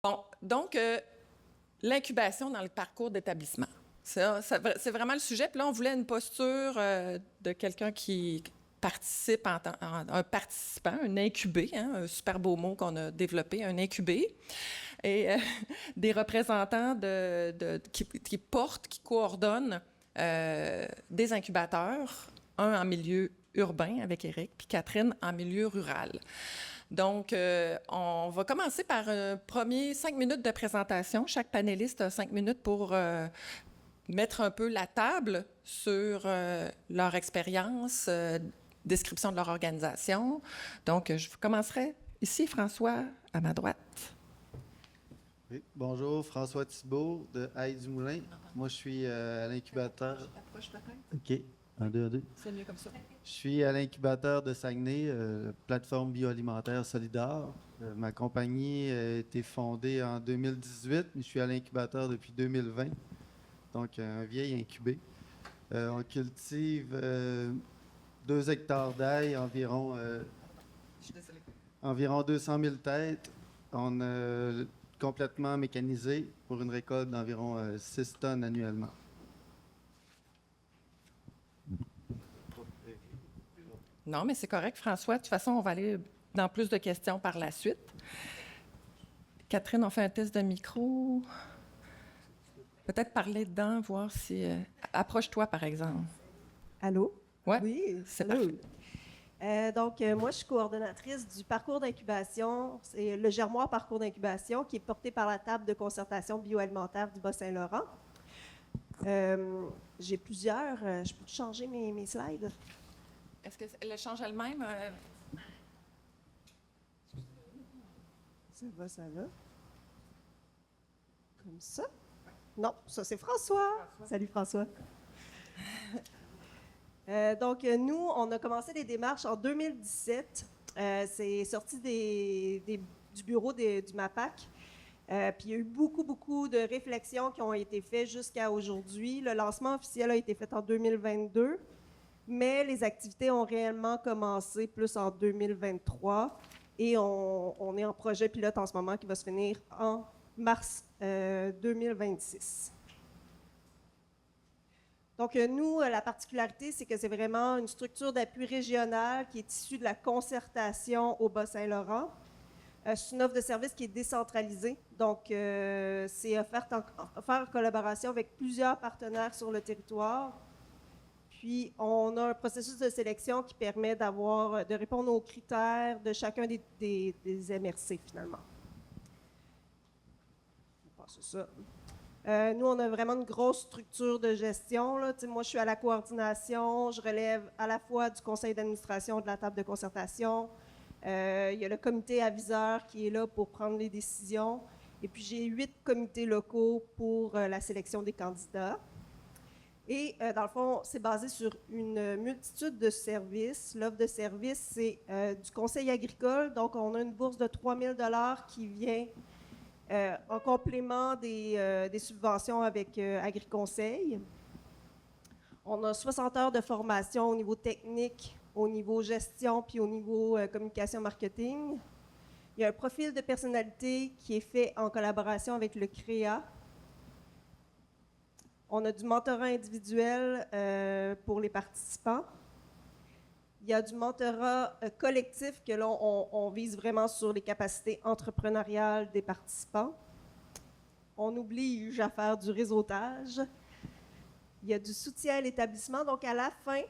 Bon, donc, l'incubation dans le parcours d'établissement. C'est vraiment le sujet. Puis là, on voulait une posture de quelqu'un qui participe un participant, un incubé, hein, un super beau mot qu'on a développé, un incubé, et des représentants qui portent, qui coordonnent des incubateurs, un en milieu urbain avec Éric, puis Catherine en milieu rural. Donc, on va commencer par un premier 5 minutes de présentation. Chaque panéliste a 5 minutes pour mettre un peu la table sur leur expérience, description de leur organisation. Donc, je commencerai ici, François, à ma droite. Oui. Bonjour, François Thibault de Haye du Moulin. Moi, je suis à l'incubateur. Approche peut-être. OK. 1, 2, 2. C'est mieux comme ça. Je suis à l'incubateur de Saguenay, plateforme bioalimentaire solidaire. Ma compagnie a été fondée en 2018, mais je suis à l'incubateur depuis 2020. Donc, un vieil incubé. On cultive 2 hectares d'ail, environ 200 000 têtes. On a complètement mécanisé pour une récolte d'environ 6 tonnes annuellement. Non, mais c'est correct, François. De toute façon, on va aller dans plus de questions par la suite. Catherine, on fait un test de micro. Peut-être parler dedans, voir si... approche-toi, par exemple. Allô? Ouais, Oui, c'est allô. parfait. Moi, je suis coordonnatrice du parcours d'incubation. C'est le Germoire Parcours d'incubation qui est porté par la table de concertation bioalimentaire du Bas-Saint-Laurent. J'ai plusieurs... je peux changer mes slides? Est-ce qu'elle change elle-même? Ça va. Comme ça? Non, ça c'est François. Salut François. Nous, on a commencé les démarches en 2017. C'est sorti du bureau du MAPAC. Puis il y a eu beaucoup de réflexions qui ont été faites jusqu'à aujourd'hui. Le lancement officiel a été fait en 2022, mais les activités ont réellement commencé plus en 2023. Et on est en projet pilote en ce moment qui va se finir en mars 2026. Donc, nous, la particularité, c'est que c'est vraiment une structure d'appui régionale qui est issue de la concertation au Bas-Saint-Laurent. C'est une offre de service qui est décentralisée. Donc, c'est offert en collaboration avec plusieurs partenaires sur le territoire. Puis, on a un processus de sélection qui permet de répondre aux critères de chacun des MRC, finalement. On passe ça. Nous, on a vraiment une grosse structure de gestion, là. Moi, je suis à la coordination. Je relève à la fois du conseil d'administration de la table de concertation. Il y a le comité aviseur qui est là pour prendre les décisions. Et puis, j'ai 8 comités locaux pour la sélection des candidats. Et dans le fond, c'est basé sur une multitude de services. L'offre de services, c'est du conseil agricole. Donc, on a une bourse de 3 000 $ qui vient en complément des subventions avec Agriconseil. On a 60 heures de formation au niveau technique, au niveau gestion, puis au niveau communication marketing. Il y a un profil de personnalité qui est fait en collaboration avec le CREA. On a du mentorat individuel pour les participants. Il y a du mentorat collectif que là, on vise vraiment sur les capacités entrepreneuriales des participants. On oblige à faire du réseautage. Il y a du soutien à l'établissement. Donc, à la fin,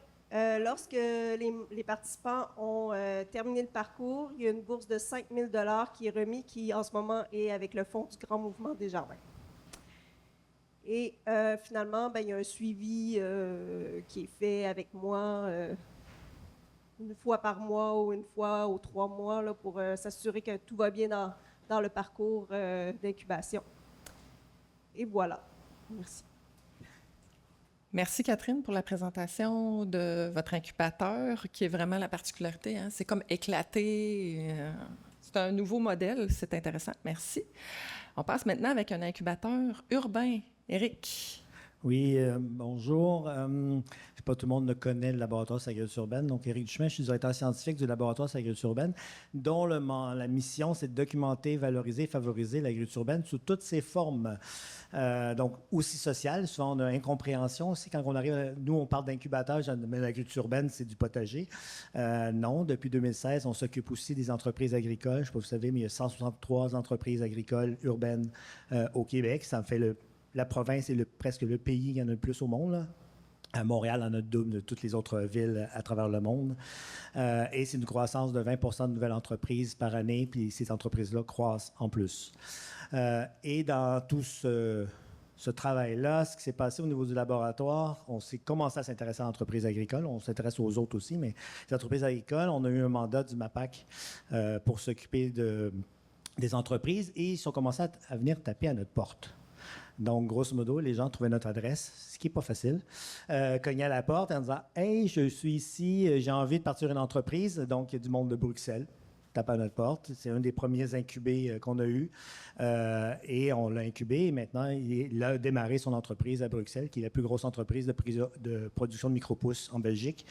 lorsque les participants ont terminé le parcours, il y a une bourse de 5 000 $ qui est remise, qui en ce moment est avec le Fonds du Grand Mouvement des Jardins. Et finalement, il y a un suivi qui est fait avec moi une fois par mois ou une fois aux 3 mois là, pour s'assurer que tout va bien dans le parcours d'incubation. Et voilà. Merci. Merci, Catherine, pour la présentation de votre incubateur, qui est vraiment la particularité. Hein? C'est comme éclaté. C'est un nouveau modèle. C'est intéressant. Merci. On passe maintenant avec un incubateur urbain. Éric. Oui, bonjour. Je ne sais pas, tout le monde ne connaît le laboratoire sur l'agriculture urbaine. Donc, Éric Duchemin, je suis directeur scientifique du laboratoire sur l'agriculture urbaine, dont la mission, c'est de documenter, valoriser et favoriser l'agriculture urbaine sous toutes ses formes. Donc, aussi sociale. Souvent, on a incompréhension aussi quand on arrive. Nous, on parle d'incubateur, mais l'agriculture urbaine, c'est du potager. Non, depuis 2016, on s'occupe aussi des entreprises agricoles. Je ne sais pas si vous savez, mais il y a 163 entreprises agricoles urbaines au Québec. Ça me fait la province est presque le pays qui en a le plus au monde, là. À Montréal, on a le double de toutes les autres villes à travers le monde. Et c'est une croissance de 20 de nouvelles entreprises par année, puis ces entreprises-là croissent en plus. Et dans tout ce travail-là, ce qui s'est passé au niveau du laboratoire, on s'est commencé à s'intéresser à l'entreprise agricole. On s'intéresse aux autres aussi, mais les entreprises agricoles, on a eu un mandat du MAPAC pour s'occuper des entreprises et ils ont commencé à venir taper à notre porte. Donc, grosso modo, les gens trouvaient notre adresse, ce qui n'est pas facile, cognaient à la porte en disant « Hey, je suis ici, j'ai envie de partir une entreprise. » Donc, il y a du monde de Bruxelles, tape à notre porte. C'est un des premiers incubés qu'on a eu. Et on l'a incubé. Et maintenant, il a démarré son entreprise à Bruxelles, qui est la plus grosse entreprise de production de micro-pousses en Belgique.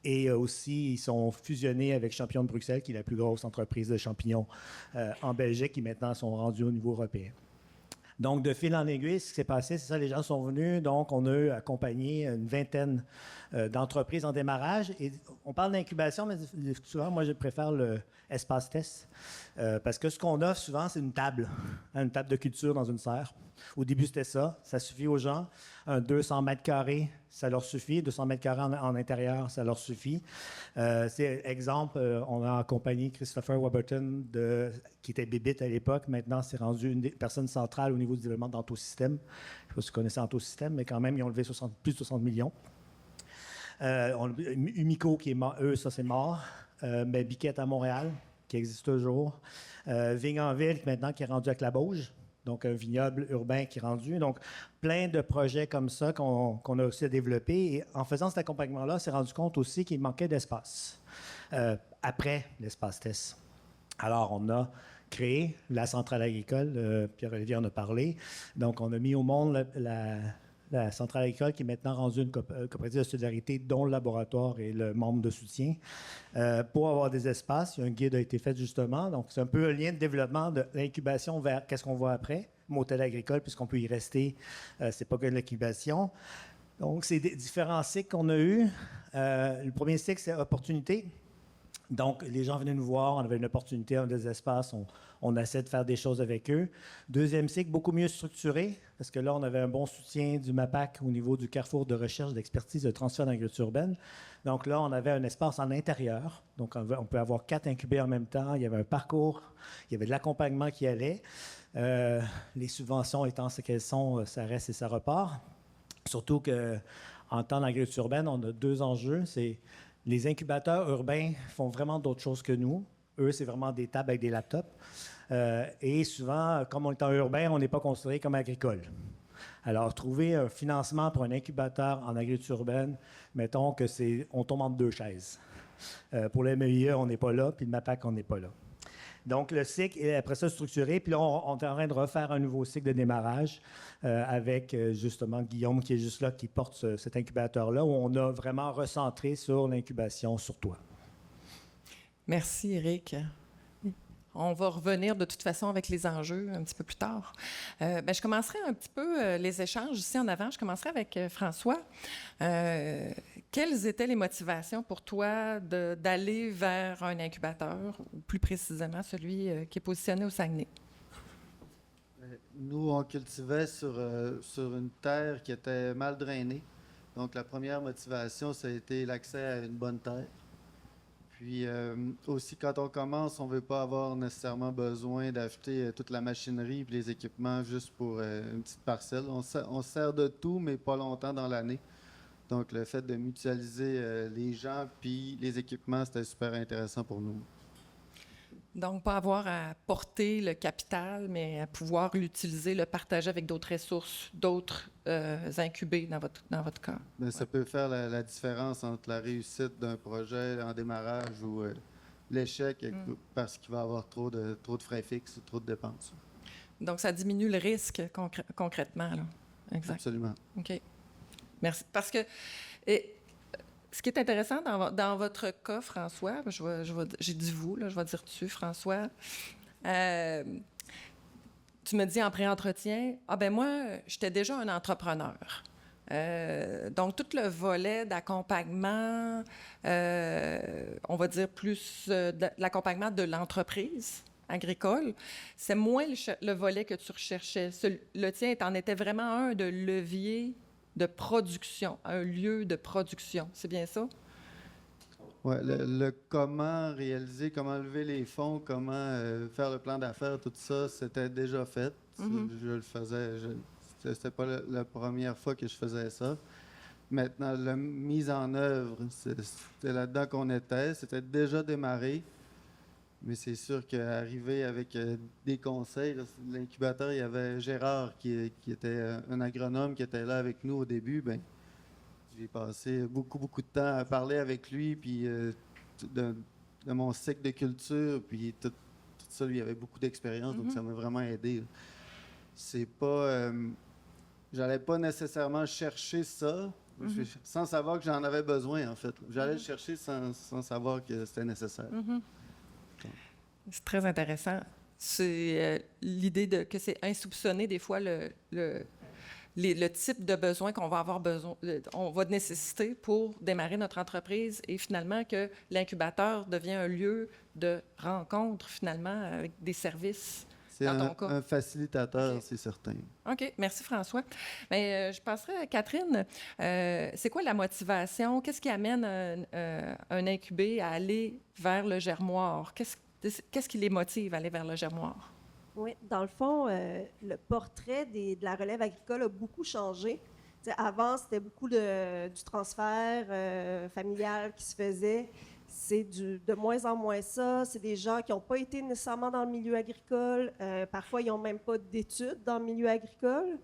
Et aussi, ils sont fusionnés avec Champignons de Bruxelles, qui est la plus grosse entreprise de champignons en Belgique, qui maintenant sont rendus au niveau européen. Donc, de fil en aiguille, ce qui s'est passé, c'est ça, les gens sont venus. Donc, on a accompagné une vingtaine d'entreprises en démarrage. Et on parle d'incubation, mais souvent, moi, je préfère le espace test. Parce que ce qu'on offre souvent, c'est une table de culture dans une serre. Au début, c'était ça. Ça suffit aux gens. 200 mètres carrés, ça leur suffit. 200 mètres carrés en intérieur, ça leur suffit. C'est exemple, on a accompagné Christopher Warburton, qui était bébite à l'époque. Maintenant, c'est rendu une des personnes centrales au niveau du développement d'Antosystème. Je ne sais pas si vous connaissez Antosystème, mais quand même, ils ont levé plus de 60 millions. Umico, qui est mort, ça c'est mort. Mais Biquette à Montréal, qui existe toujours. Vigne en ville, maintenant, qui est rendu avec la Bauge. Donc, un vignoble urbain qui est rendu. Donc, plein de projets comme ça qu'on a aussi à développer. Et en faisant cet accompagnement-là, on s'est rendu compte aussi qu'il manquait d'espace après l'espace test. Alors, on a créé la centrale agricole. Pierre-Olivier en a parlé. Donc, on a mis au monde la centrale agricole qui est maintenant rendue une coopérative de solidarité dont le laboratoire est le membre de soutien. Pour avoir des espaces, un guide a été fait justement. Donc, c'est un peu un lien de développement de l'incubation vers qu'est-ce qu'on voit après, motel agricole, puisqu'on peut y rester. C'est pas que de l'incubation. Donc, c'est des différents cycles qu'on a eus. Le premier cycle, c'est opportunité. Donc, les gens venaient nous voir, on avait une opportunité, on avait des espaces, on essaie de faire des choses avec eux. Deuxième cycle, beaucoup mieux structuré, parce que là, on avait un bon soutien du MAPAC au niveau du carrefour de recherche, d'expertise, de transfert d'agriculture urbaine. Donc là, on avait un espace en intérieur. Donc, on peut avoir 4 incubés en même temps. Il y avait un parcours, il y avait de l'accompagnement qui allait. Les subventions étant ce qu'elles sont, ça reste et ça repart. Surtout qu'en temps d'agriculture urbaine, on a 2 enjeux. C'est les incubateurs urbains font vraiment d'autres choses que nous. Eux, c'est vraiment des tables avec des laptops. Et souvent, comme on est en urbain, on n'est pas considéré comme agricole. Alors, trouver un financement pour un incubateur en agriculture urbaine, mettons que on tombe entre 2 chaises. Pour le MIE, on n'est pas là, puis le MAPAC, on n'est pas là. Donc, le cycle est après ça structuré. Puis là, on est en train de refaire un nouveau cycle de démarrage avec justement Guillaume qui est juste là, qui porte cet incubateur-là, où on a vraiment recentré sur l'incubation sur toi. Merci, Éric. On va revenir de toute façon avec les enjeux un petit peu plus tard. Je commencerai un petit peu les échanges ici en avant. Je commencerai avec François. Quelles étaient les motivations pour toi d'aller vers un incubateur, ou plus précisément celui qui est positionné au Saguenay? Nous, on cultivait sur une terre qui était mal drainée. Donc, la première motivation, ça a été l'accès à une bonne terre. Puis aussi, quand on commence, on ne veut pas avoir nécessairement besoin d'acheter toute la machinerie et les équipements juste pour une petite parcelle. On sert de tout, mais pas longtemps dans l'année. Donc, le fait de mutualiser les gens puis les équipements, c'était super intéressant pour nous. Donc, pas avoir à porter le capital, mais à pouvoir l'utiliser, le partager avec d'autres ressources, d'autres incubés dans votre cas. Mais ça peut faire la différence entre la réussite d'un projet en démarrage ou l'échec parce qu'il va y avoir trop de frais fixes ou trop de dépenses. Donc, ça diminue le risque concrètement, là. Exact. Absolument. OK. Merci. Parce que ce qui est intéressant dans votre cas, François, j'ai dit vous, là, je vais dire tu, François. Tu me dis en pré-entretien, moi, j'étais déjà un entrepreneur. Donc, tout le volet d'accompagnement, on va dire plus de l'accompagnement de l'entreprise agricole, c'est moins le volet que tu recherchais. Le tien en était vraiment un de levier de production, un lieu de production. C'est bien ça? Oui, le comment réaliser, comment lever les fonds, comment faire le plan d'affaires, tout ça, c'était déjà fait. Je le faisais. C'était pas la première fois que je faisais ça. Maintenant, la mise en œuvre, c'était là-dedans qu'on était. C'était déjà démarré. Mais c'est sûr qu'arriver avec des conseils, là, l'incubateur, il y avait Gérard qui était un agronome qui était là avec nous au début. Ben, j'ai passé beaucoup de temps à parler avec lui, puis de mon cycle de culture, puis tout ça, lui, il avait beaucoup d'expérience, donc ça m'a vraiment aidé. Là. C'est pas... j'allais pas nécessairement chercher ça, sans savoir que j'en avais besoin, en fait. J'allais le chercher sans savoir que c'était nécessaire. C'est très intéressant. C'est l'idée que c'est insoupçonné, des fois, le type de besoin qu'on va avoir besoin, on va nécessiter pour démarrer notre entreprise et finalement que l'incubateur devient un lieu de rencontre, finalement, avec des services. C'est un facilitateur, okay. C'est certain. OK. Merci, François. Mais, je passerai à Catherine. C'est quoi la motivation? Qu'est-ce qui amène un incubé à aller vers le germoir? Qu'est-ce qui les motive à aller vers le germoir? Oui, dans le fond, le portrait de la relève agricole a beaucoup changé. T'sais, avant, c'était beaucoup du transfert familial qui se faisait. C'est de moins en moins ça. C'est des gens qui n'ont pas été nécessairement dans le milieu agricole. Parfois, ils n'ont même pas d'études dans le milieu agricole.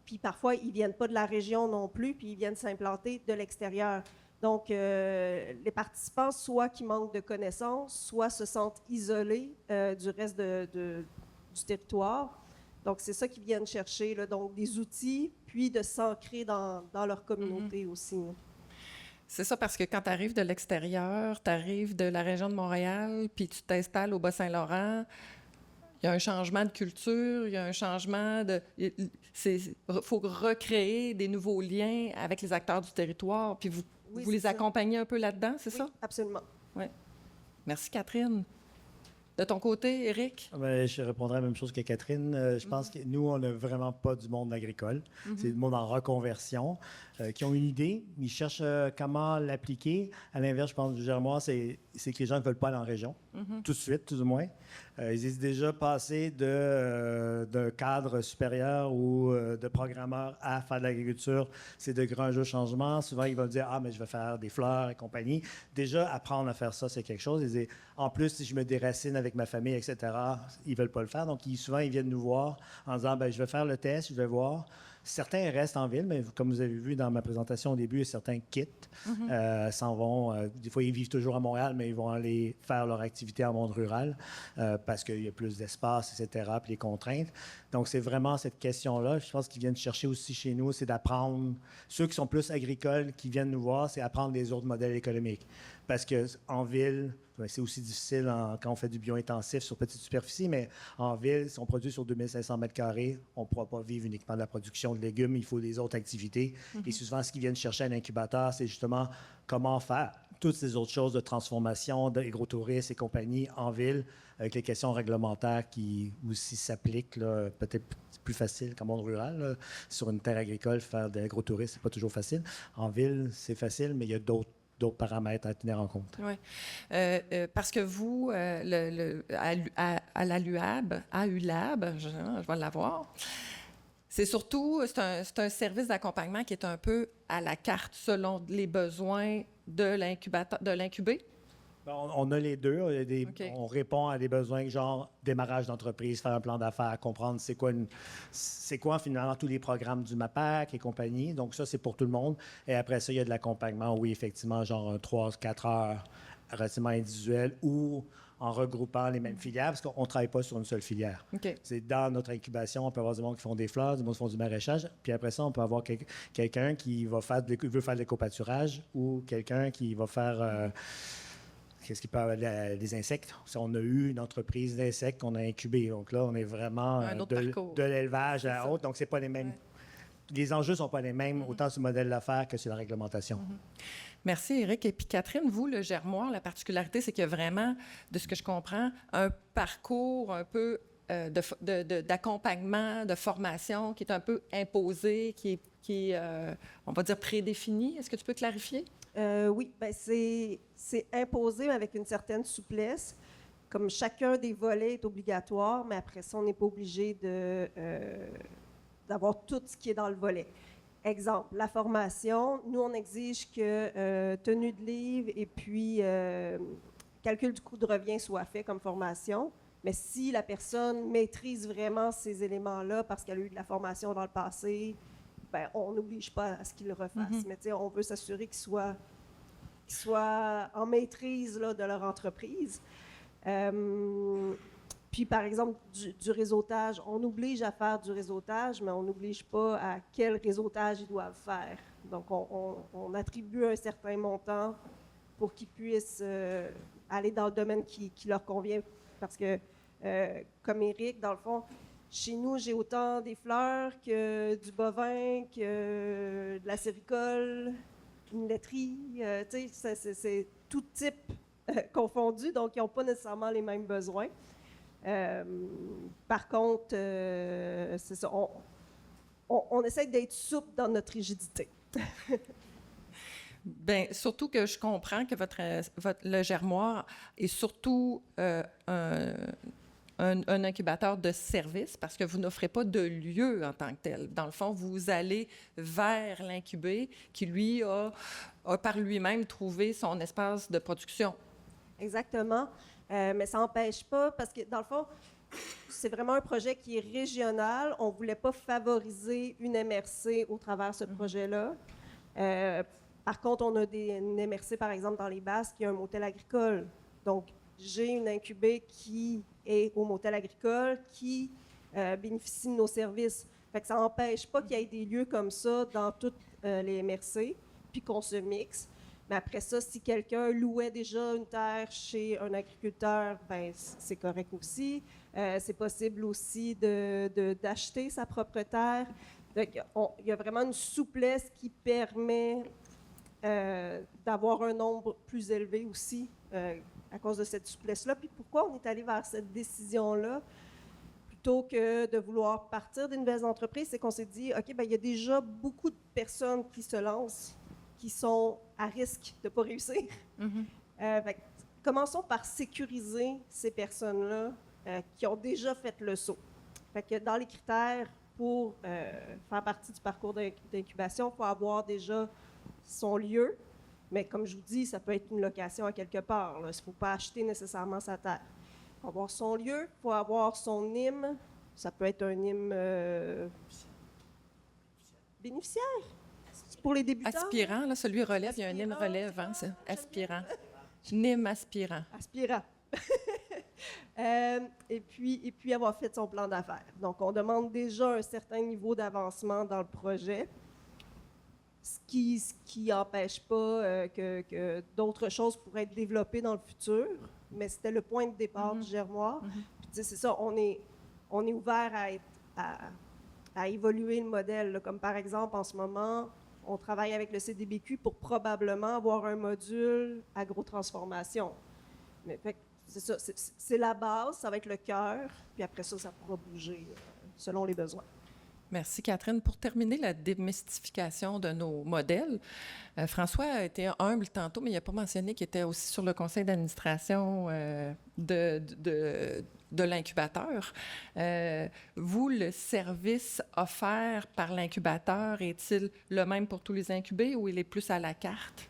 Puis parfois, ils ne viennent pas de la région non plus, puis ils viennent s'implanter de l'extérieur. Donc, les participants, soit qui manquent de connaissances, soit se sentent isolés du reste du territoire. Donc, c'est ça qu'ils viennent chercher, là, donc des outils, puis de s'ancrer dans leur communauté aussi. Là. C'est ça, parce que quand tu arrives de l'extérieur, tu arrives de la région de Montréal, puis tu t'installes au Bas-Saint-Laurent, il y a un changement de culture, il y a un changement de... Il faut recréer des nouveaux liens avec les acteurs du territoire, puis vous les accompagnez un peu là-dedans, c'est ça? Absolument. Oui. Merci, Catherine. De ton côté, Éric? Je répondrai à la même chose que Catherine. Je pense que nous, on n'a vraiment pas du monde agricole. C'est du monde en reconversion qui ont une idée, ils cherchent comment l'appliquer. À l'inverse, je pense du germoir, c'est que les gens ne veulent pas aller en région, tout de suite, tout du moins. Ils hésitent déjà passer d'un cadre supérieur ou de programmeur à faire de l'agriculture. C'est de grands jeux de changement. Souvent, ils vont dire « Ah, mais je vais faire des fleurs et compagnie ». Déjà, apprendre à faire ça, c'est quelque chose. Ils disent, en plus, si je me déracine avec ma famille, etc., ils ne veulent pas le faire. Donc, souvent, ils viennent nous voir en disant « Je vais faire le test, je vais voir ». Certains restent en ville, mais comme vous avez vu dans ma présentation au début, certains quittent, s'en vont. Des fois, ils vivent toujours à Montréal, mais ils vont aller faire leur activité en monde rural parce qu'il y a plus d'espace, etc., puis les contraintes. Donc, c'est vraiment cette question-là. Je pense qu'ils viennent chercher aussi chez nous, c'est d'apprendre. Ceux qui sont plus agricoles, qui viennent nous voir, c'est apprendre les autres modèles économiques. Parce qu'en ville, c'est aussi difficile quand on fait du bio-intensif sur petite superficie, mais en ville, si on produit sur 2500 mètres carrés, on ne pourra pas vivre uniquement de la production de légumes, il faut des autres activités. Et souvent, ce qu'ils viennent chercher à l'incubateur, c'est justement comment faire toutes ces autres choses de transformation, d'agro-tourisme et compagnie en ville, avec les questions réglementaires qui aussi s'appliquent, là, peut-être plus facile qu'en monde rural. Là. Sur une terre agricole, faire de l'agro-tourisme, c'est pas toujours facile. En ville, c'est facile, mais il y a d'autres paramètres à tenir en compte. Oui. Parce que vous, à l'ULAB, je vais l'avoir, c'est surtout, c'est un service d'accompagnement qui est un peu à la carte selon les besoins de l'incubé. On a les deux. On répond à des besoins genre démarrage d'entreprise, faire un plan d'affaires, comprendre c'est quoi finalement tous les programmes du MAPAC et compagnie. Donc ça, c'est pour tout le monde. Et après ça, il y a de l'accompagnement, oui, effectivement, genre 3-4 heures relativement individuel ou en regroupant les mêmes filières, parce qu'on ne travaille pas sur une seule filière. OK. C'est dans notre incubation, on peut avoir du monde qui font des fleurs, du monde qui font du maraîchage, puis après ça, on peut avoir quelqu'un qui veut faire de l'éco-pâturage ou quelqu'un qui va faire... qu'est-ce qui peut des insectes? On a eu une entreprise d'insectes qu'on a incubée. Donc là, on est vraiment de l'élevage à autre. Donc, c'est pas les mêmes. Ouais. Les enjeux ne sont pas les mêmes, autant sur le modèle d'affaires que sur la réglementation. Merci, Éric. Et puis, Catherine, vous, le Germoire, la particularité, c'est qu'il y a vraiment, de ce que je comprends, un parcours un peu d'accompagnement, de formation qui est un peu imposé, qui est on va dire, prédéfini. Est-ce que tu peux clarifier? Oui, bien, c'est imposé, mais avec une certaine souplesse. Comme chacun des volets est obligatoire, mais après ça, on n'est pas obligé d'avoir tout ce qui est dans le volet. Exemple, la formation. Nous, on exige que tenue de livre et puis calcul du coût de revient soit fait comme formation. Mais si la personne maîtrise vraiment ces éléments-là parce qu'elle a eu de la formation dans le passé, ben, on n'oblige pas à ce qu'ils le refassent. Mais on veut s'assurer qu'ils soient en maîtrise là, de leur entreprise. Puis, par exemple, du réseautage, on oblige à faire du réseautage, mais on n'oblige pas à quel réseautage ils doivent faire. Donc, on attribue un certain montant pour qu'ils puissent aller dans le domaine qui leur convient. Parce que, comme Éric, dans le fond, chez nous, j'ai autant des fleurs que du bovin, que de la séricole, une laiterie. C'est tout type confondu, donc ils n'ont pas nécessairement les mêmes besoins. Par contre, c'est ça, on essaie d'être souple dans notre rigidité. Bien, surtout que je comprends que le Germoire est surtout un incubateur de service parce que vous n'offrez pas de lieu en tant que tel. Dans le fond, vous allez vers l'incubé qui, lui, a par lui-même trouvé son espace de production. Exactement. Mais ça n'empêche pas, parce que dans le fond, c'est vraiment un projet qui est régional. On ne voulait pas favoriser une MRC au travers de ce projet-là. Par contre, on a une MRC, par exemple, dans les Basses, qui a un motel agricole. Donc, j'ai une incubée qui est au motel agricole, qui bénéficie de nos services. Fait que ça n'empêche pas qu'il y ait des lieux comme ça dans toutes les MRC, puis qu'on se mixe. Mais après ça, si quelqu'un louait déjà une terre chez un agriculteur, ben c'est correct aussi. C'est possible aussi d'acheter sa propre terre. Donc, il y a vraiment une souplesse qui permet d'avoir un nombre plus élevé aussi à cause de cette souplesse-là. Puis pourquoi on est allé vers cette décision-là plutôt que de vouloir partir d'une nouvelle entreprise, c'est qu'on s'est dit, OK, ben il y a déjà beaucoup de personnes qui se lancent, qui sont à risque de ne pas réussir. Fait que, commençons par sécuriser ces personnes-là qui ont déjà fait le saut. Fait que dans les critères pour faire partie du parcours d'incubation, il faut avoir déjà son lieu, mais comme je vous dis, ça peut être une location à quelque part. Il ne faut pas acheter nécessairement sa terre. Il faut avoir son lieu, il faut avoir son NIM. Ça peut être un NIM bénéficiaire. Pour les débutants. Aspirant, là, celui relève, il y a un NIM relève, hein, c'est aspirant. NIM aspirant. Aspirant. Et puis avoir fait son plan d'affaires. Donc, on demande déjà un certain niveau d'avancement dans le projet, ce qui n'empêche pas que d'autres choses pourraient être développées dans le futur, mais c'était le point de départ du Germoire. Puis, c'est ça, on est ouvert à évoluer le modèle. Là. Comme par exemple, en ce moment, on travaille avec le CDBQ pour probablement avoir un module agrotransformation. Mais fait, c'est ça, c'est la base, ça va être le cœur, puis après ça, ça pourra bouger selon les besoins. Merci, Catherine. Pour terminer la démystification de nos modèles, François a été humble tantôt, mais il n'a pas mentionné qu'il était aussi sur le conseil d'administration de l'incubateur. Vous, le service offert par l'incubateur, est-il le même pour tous les incubés ou il est plus à la carte?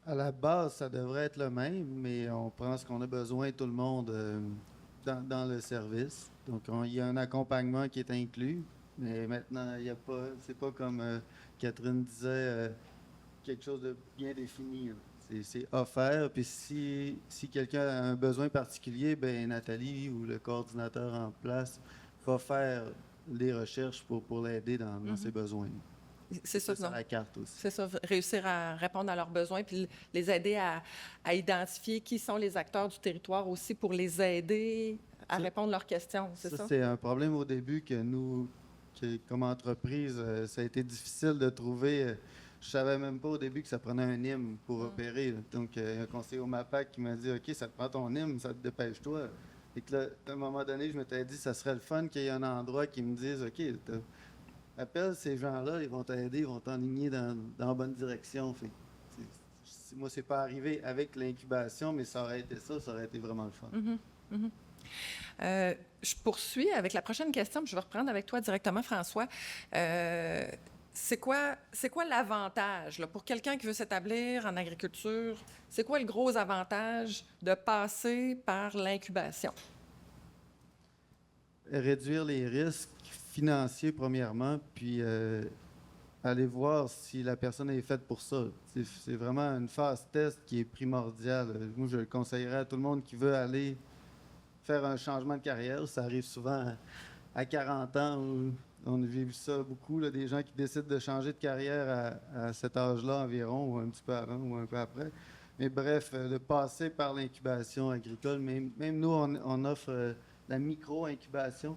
À la base, ça devrait être le même, mais on prend ce qu'on a besoin, tout le monde, dans le service. Donc, il y a un accompagnement qui est inclus, mais maintenant, il y a pas, c'est pas comme Catherine disait, quelque chose de bien défini. C'est offert. Puis si quelqu'un a un besoin particulier, ben Nathalie ou le coordinateur en place va faire les recherches pour l'aider dans ses besoins. C'est ça, non. La carte aussi. C'est ça, réussir à répondre à leurs besoins, puis les aider à identifier qui sont les acteurs du territoire aussi pour les aider à répondre à leurs questions, c'est ça? C'est un problème au début que comme entreprise, ça a été difficile de trouver. Je savais même pas au début que ça prenait un IM pour opérer. Là. Donc, un conseiller au MAPAC qui m'a dit « OK, ça te prend ton IM, ça te dépêche-toi. » Et que là, à un moment donné, je m'étais dit « Ça serait le fun qu'il y ait un endroit qui me dise « OK, appelle ces gens-là, ils vont t'aider, ils vont t'enligner dans la bonne direction. » Moi, c'est pas arrivé avec l'incubation, mais ça aurait été ça aurait été vraiment le fun. Je poursuis avec la prochaine question, puis je vais reprendre avec toi directement, François. C'est quoi l'avantage là, pour quelqu'un qui veut s'établir en agriculture? C'est quoi le gros avantage de passer par l'incubation? Réduire les risques financiers, premièrement, puis aller voir si la personne est faite pour ça. C'est vraiment une phase test qui est primordiale. Moi, je le conseillerais à tout le monde qui veut aller faire un changement de carrière. Ça arrive souvent à 40 ans. On a vu ça beaucoup, là, des gens qui décident de changer de carrière à cet âge-là environ, ou un petit peu avant ou un peu après. Mais bref, de passer par l'incubation agricole, même nous, on offre la micro-incubation.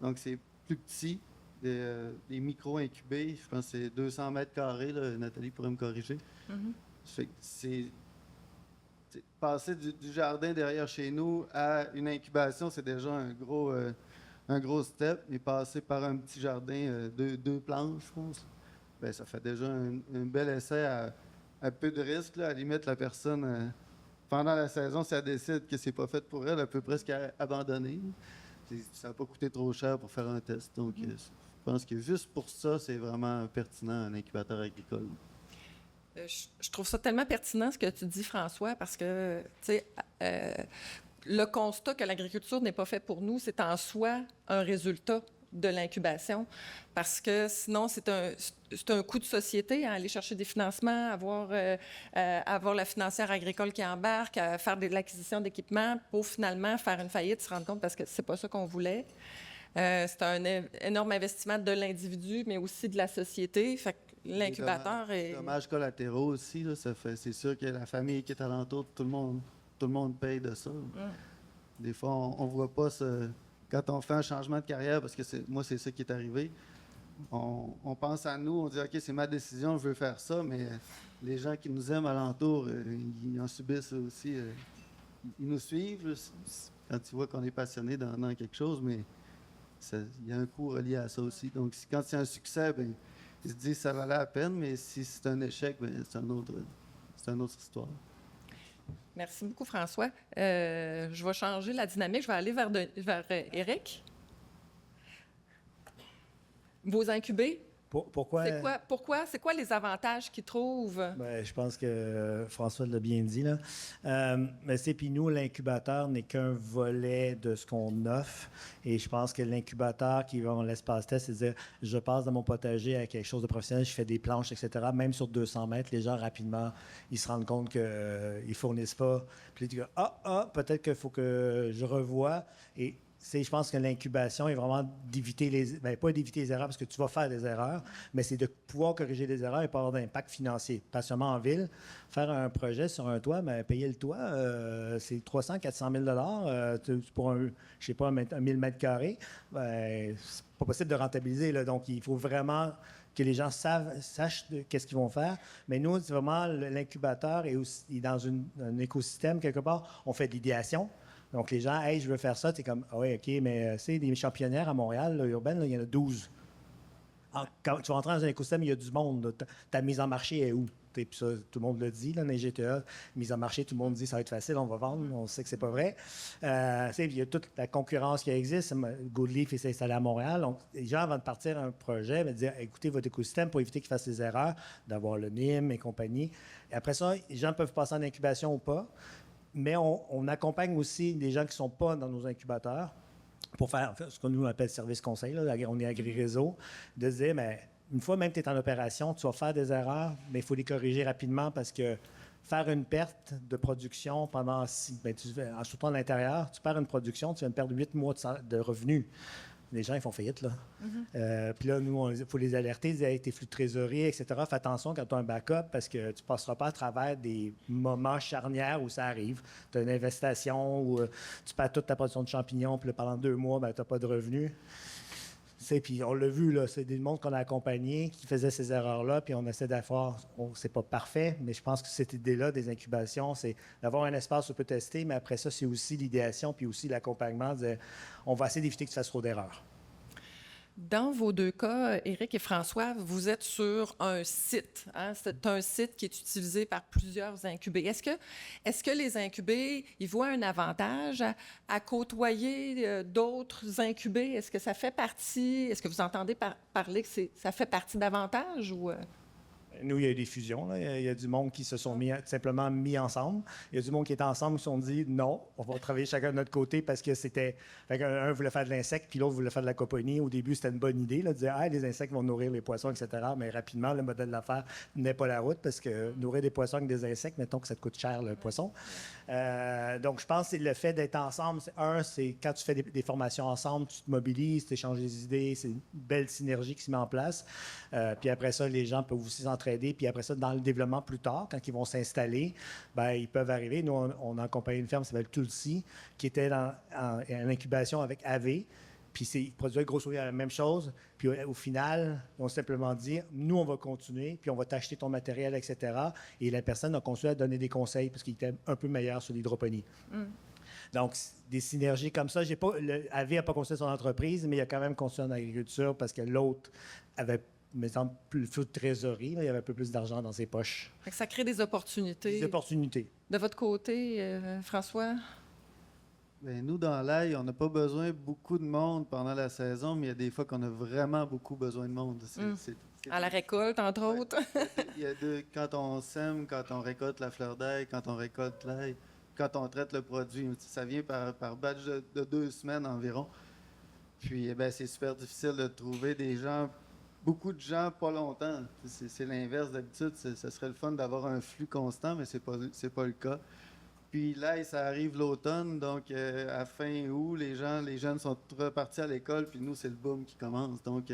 Donc, c'est plus petit, des micro-incubés. Je pense que c'est 200 mètres carrés. Là, Nathalie pourrait me corriger. Fait que c'est passer du jardin derrière chez nous à une incubation, c'est déjà un gros step. Mais passer par un petit jardin, deux planches, je pense, ben, ça fait déjà un bel essai à peu de risque. Là. À la limite, la personne, pendant la saison, si elle décide que c'est pas fait pour elle, elle peut presque abandonner. Ça n'a pas coûté trop cher pour faire un test. Donc, je pense que juste pour ça, c'est vraiment pertinent, un incubateur agricole. Je trouve ça tellement pertinent ce que tu dis, François, parce que, tu sais, le constat que l'agriculture n'est pas faite pour nous, c'est en soi un résultat de l'incubation, parce que sinon, c'est un coût de société, hein, aller chercher des financements, avoir la financière agricole qui embarque, faire de l'acquisition d'équipements pour finalement faire une faillite, se rendre compte parce que c'est pas ça qu'on voulait. C'est un énorme investissement de l'individu, mais aussi de la société. Fait que l'incubateur est... Dommages collatéraux aussi, là, c'est sûr que la famille qui est alentour, tout le monde paye de ça. Des fois, on ne voit pas ça. Quand on fait un changement de carrière, parce que moi, c'est ça qui est arrivé, on pense à nous, on dit « OK, c'est ma décision, je veux faire ça », mais les gens qui nous aiment alentour, ils en subissent aussi. Ils nous suivent quand ils voient qu'on est passionné dans quelque chose, mais il y a un coût relié à ça aussi. Donc, quand c'est un succès, ben, ils se disent ça valait la peine, mais si c'est un échec, ben, c'est une autre histoire. Merci beaucoup, François. Je vais changer la dynamique. Je vais aller vers Éric. Vos incubés, Pourquoi? c'est quoi les avantages qu'ils trouvent? Ben, je pense que François l'a bien dit, là. Mais puis nous, l'incubateur n'est qu'un volet de ce qu'on offre. Et je pense que l'incubateur qui va dans l'espace test, c'est de dire, je passe dans mon potager à quelque chose de professionnel, je fais des planches, etc. Même sur 200 mètres, les gens, rapidement, ils se rendent compte qu'ils ne fournissent pas. Puis ils disent, peut-être qu'il faut que je revoie. Et je pense que l'incubation est vraiment d'éviter pas d'éviter les erreurs parce que tu vas faire des erreurs, mais c'est de pouvoir corriger des erreurs et pas avoir d'impact financier. Pas seulement en ville. Faire un projet sur un toit, mais payer le toit, c'est 300 000 400 000 pour un 1000 mètres carrés. Ben, c'est pas possible de rentabiliser. Là. Donc, il faut vraiment que les gens sachent qu'est-ce qu'ils vont faire. Mais nous, c'est vraiment l'incubateur est dans un écosystème quelque part. On fait de l'idéation. Donc, les gens, « Hey, je veux faire ça. » Tu es comme, « Ah oui, OK, mais c'est des championnières à Montréal, là, urbaine, là, il y en a 12. » Quand tu vas rentrer dans un écosystème, il y a du monde. Ta mise en marché est où? Puis ça, tout le monde le dit, là, dans les GTA, mise en marché, tout le monde dit ça va être facile, on va vendre, on sait que c'est pas vrai. Il y a toute la concurrence qui existe. Goodleaf s'est installé à Montréal. Donc, les gens, avant de partir un projet, dire écoutez votre écosystème pour éviter qu'ils fassent des erreurs, d'avoir le NIM et compagnie. Et après ça, les gens peuvent passer en incubation ou pas. Mais on accompagne aussi des gens qui ne sont pas dans nos incubateurs pour faire ce qu'on nous appelle service conseil, là, on est agri-réseau, de se dire, mais une fois même que tu es en opération, tu vas faire des erreurs, mais il faut les corriger rapidement parce que faire une perte de production pendant en surtout à l'intérieur, tu perds une production, tu viens de perdre 8 mois de revenus. Les gens, ils font faillite, là. Puis là, nous, il faut les alerter, dire hey, tes flux de trésorerie, etc. Fais attention quand tu as un backup parce que tu ne passeras pas à travers des moments charnières où ça arrive. Tu as une investation où tu perds toute ta production de champignons, puis là, pendant 2 mois, tu n'as pas de revenus. Puis on l'a vu, là, c'est des mondes qu'on a accompagnés qui faisaient ces erreurs-là, puis on essaie d'avoir, c'est pas parfait, mais je pense que cette idée-là des incubations, c'est d'avoir un espace où on peut tester, mais après ça, c'est aussi l'idéation, puis aussi l'accompagnement. On va essayer d'éviter que tu fasses trop d'erreurs. Dans vos 2 cas, Éric et François, vous êtes sur un site. Hein? C'est un site qui est utilisé par plusieurs incubés. Est-ce que les incubés, ils voient un avantage à côtoyer d'autres incubés? Est-ce que ça fait partie, est-ce que vous entendez parler que ça fait partie davantage ou... Nous, il y a eu des fusions. Là. Il y a du monde qui se sont simplement mis ensemble. Il y a du monde qui est ensemble qui se sont dit non, on va travailler chacun de notre côté parce que c'était. Un voulait faire de l'insecte, puis l'autre voulait faire de l'aquaponie. Au début, c'était une bonne idée, là, de dire les insectes vont nourrir les poissons, etc. Mais rapidement, le modèle d'affaires n'est pas la route parce que nourrir des poissons avec des insectes, mettons que ça te coûte cher, le poisson. Donc, je pense que c'est le fait d'être ensemble. C'est quand tu fais des formations ensemble, tu te mobilises, tu échanges des idées, c'est une belle synergie qui se met en place. Puis après ça, les gens peuvent aussi s'entraider. Puis après ça, dans le développement plus tard, quand ils vont s'installer, ils peuvent arriver. Nous, on a accompagné une ferme qui s'appelle Tulsi, qui était en incubation avec AV. Puis ils produisaient grosso modo la même chose. Puis au final, ils ont simplement dit, nous, on va continuer, puis on va t'acheter ton matériel, etc. Et la personne a continué à donner des conseils parce qu'il était un peu meilleur sur l'hydroponie. Donc, des synergies comme ça. AV n'a pas construit son entreprise, mais il a quand même construit en agriculture parce que l'autre avait mais exemple, plus de trésorerie, là, il y avait un peu plus d'argent dans ses poches. Ça crée des opportunités. Des opportunités. De votre côté, François? Bien, nous, dans l'ail, on n'a pas besoin beaucoup de monde pendant la saison, mais il y a des fois qu'on a vraiment beaucoup besoin de monde. À la récolte, entre autres. Quand on sème, quand on récolte la fleur d'ail, quand on récolte l'ail, quand on traite le produit, ça vient par batch de 2 semaines environ. Puis, c'est super difficile de trouver des gens. Beaucoup de gens, pas longtemps. C'est l'inverse d'habitude. Ce serait le fun d'avoir un flux constant, mais c'est pas le cas. Puis là, ça arrive l'automne, donc à fin août, les jeunes sont repartis à l'école, puis nous, c'est le boom qui commence. Donc,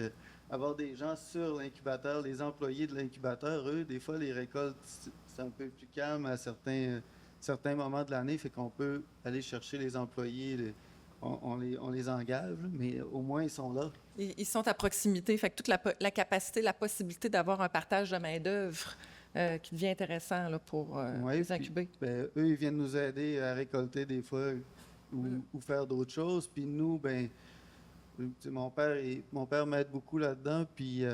avoir des gens sur l'incubateur, les employés de l'incubateur, eux, des fois, les récoltes, c'est un peu plus calme à certains moments de l'année, fait qu'on peut aller chercher les employés, on les engage, mais au moins, ils sont là. Ils sont à proximité. Fait que toute la capacité, la possibilité d'avoir un partage de main-d'œuvre qui devient intéressant là, pour les incuber. Puis, eux, ils viennent nous aider à récolter des fois ou faire d'autres choses. Puis nous, mon père m'aide beaucoup là-dedans. Puis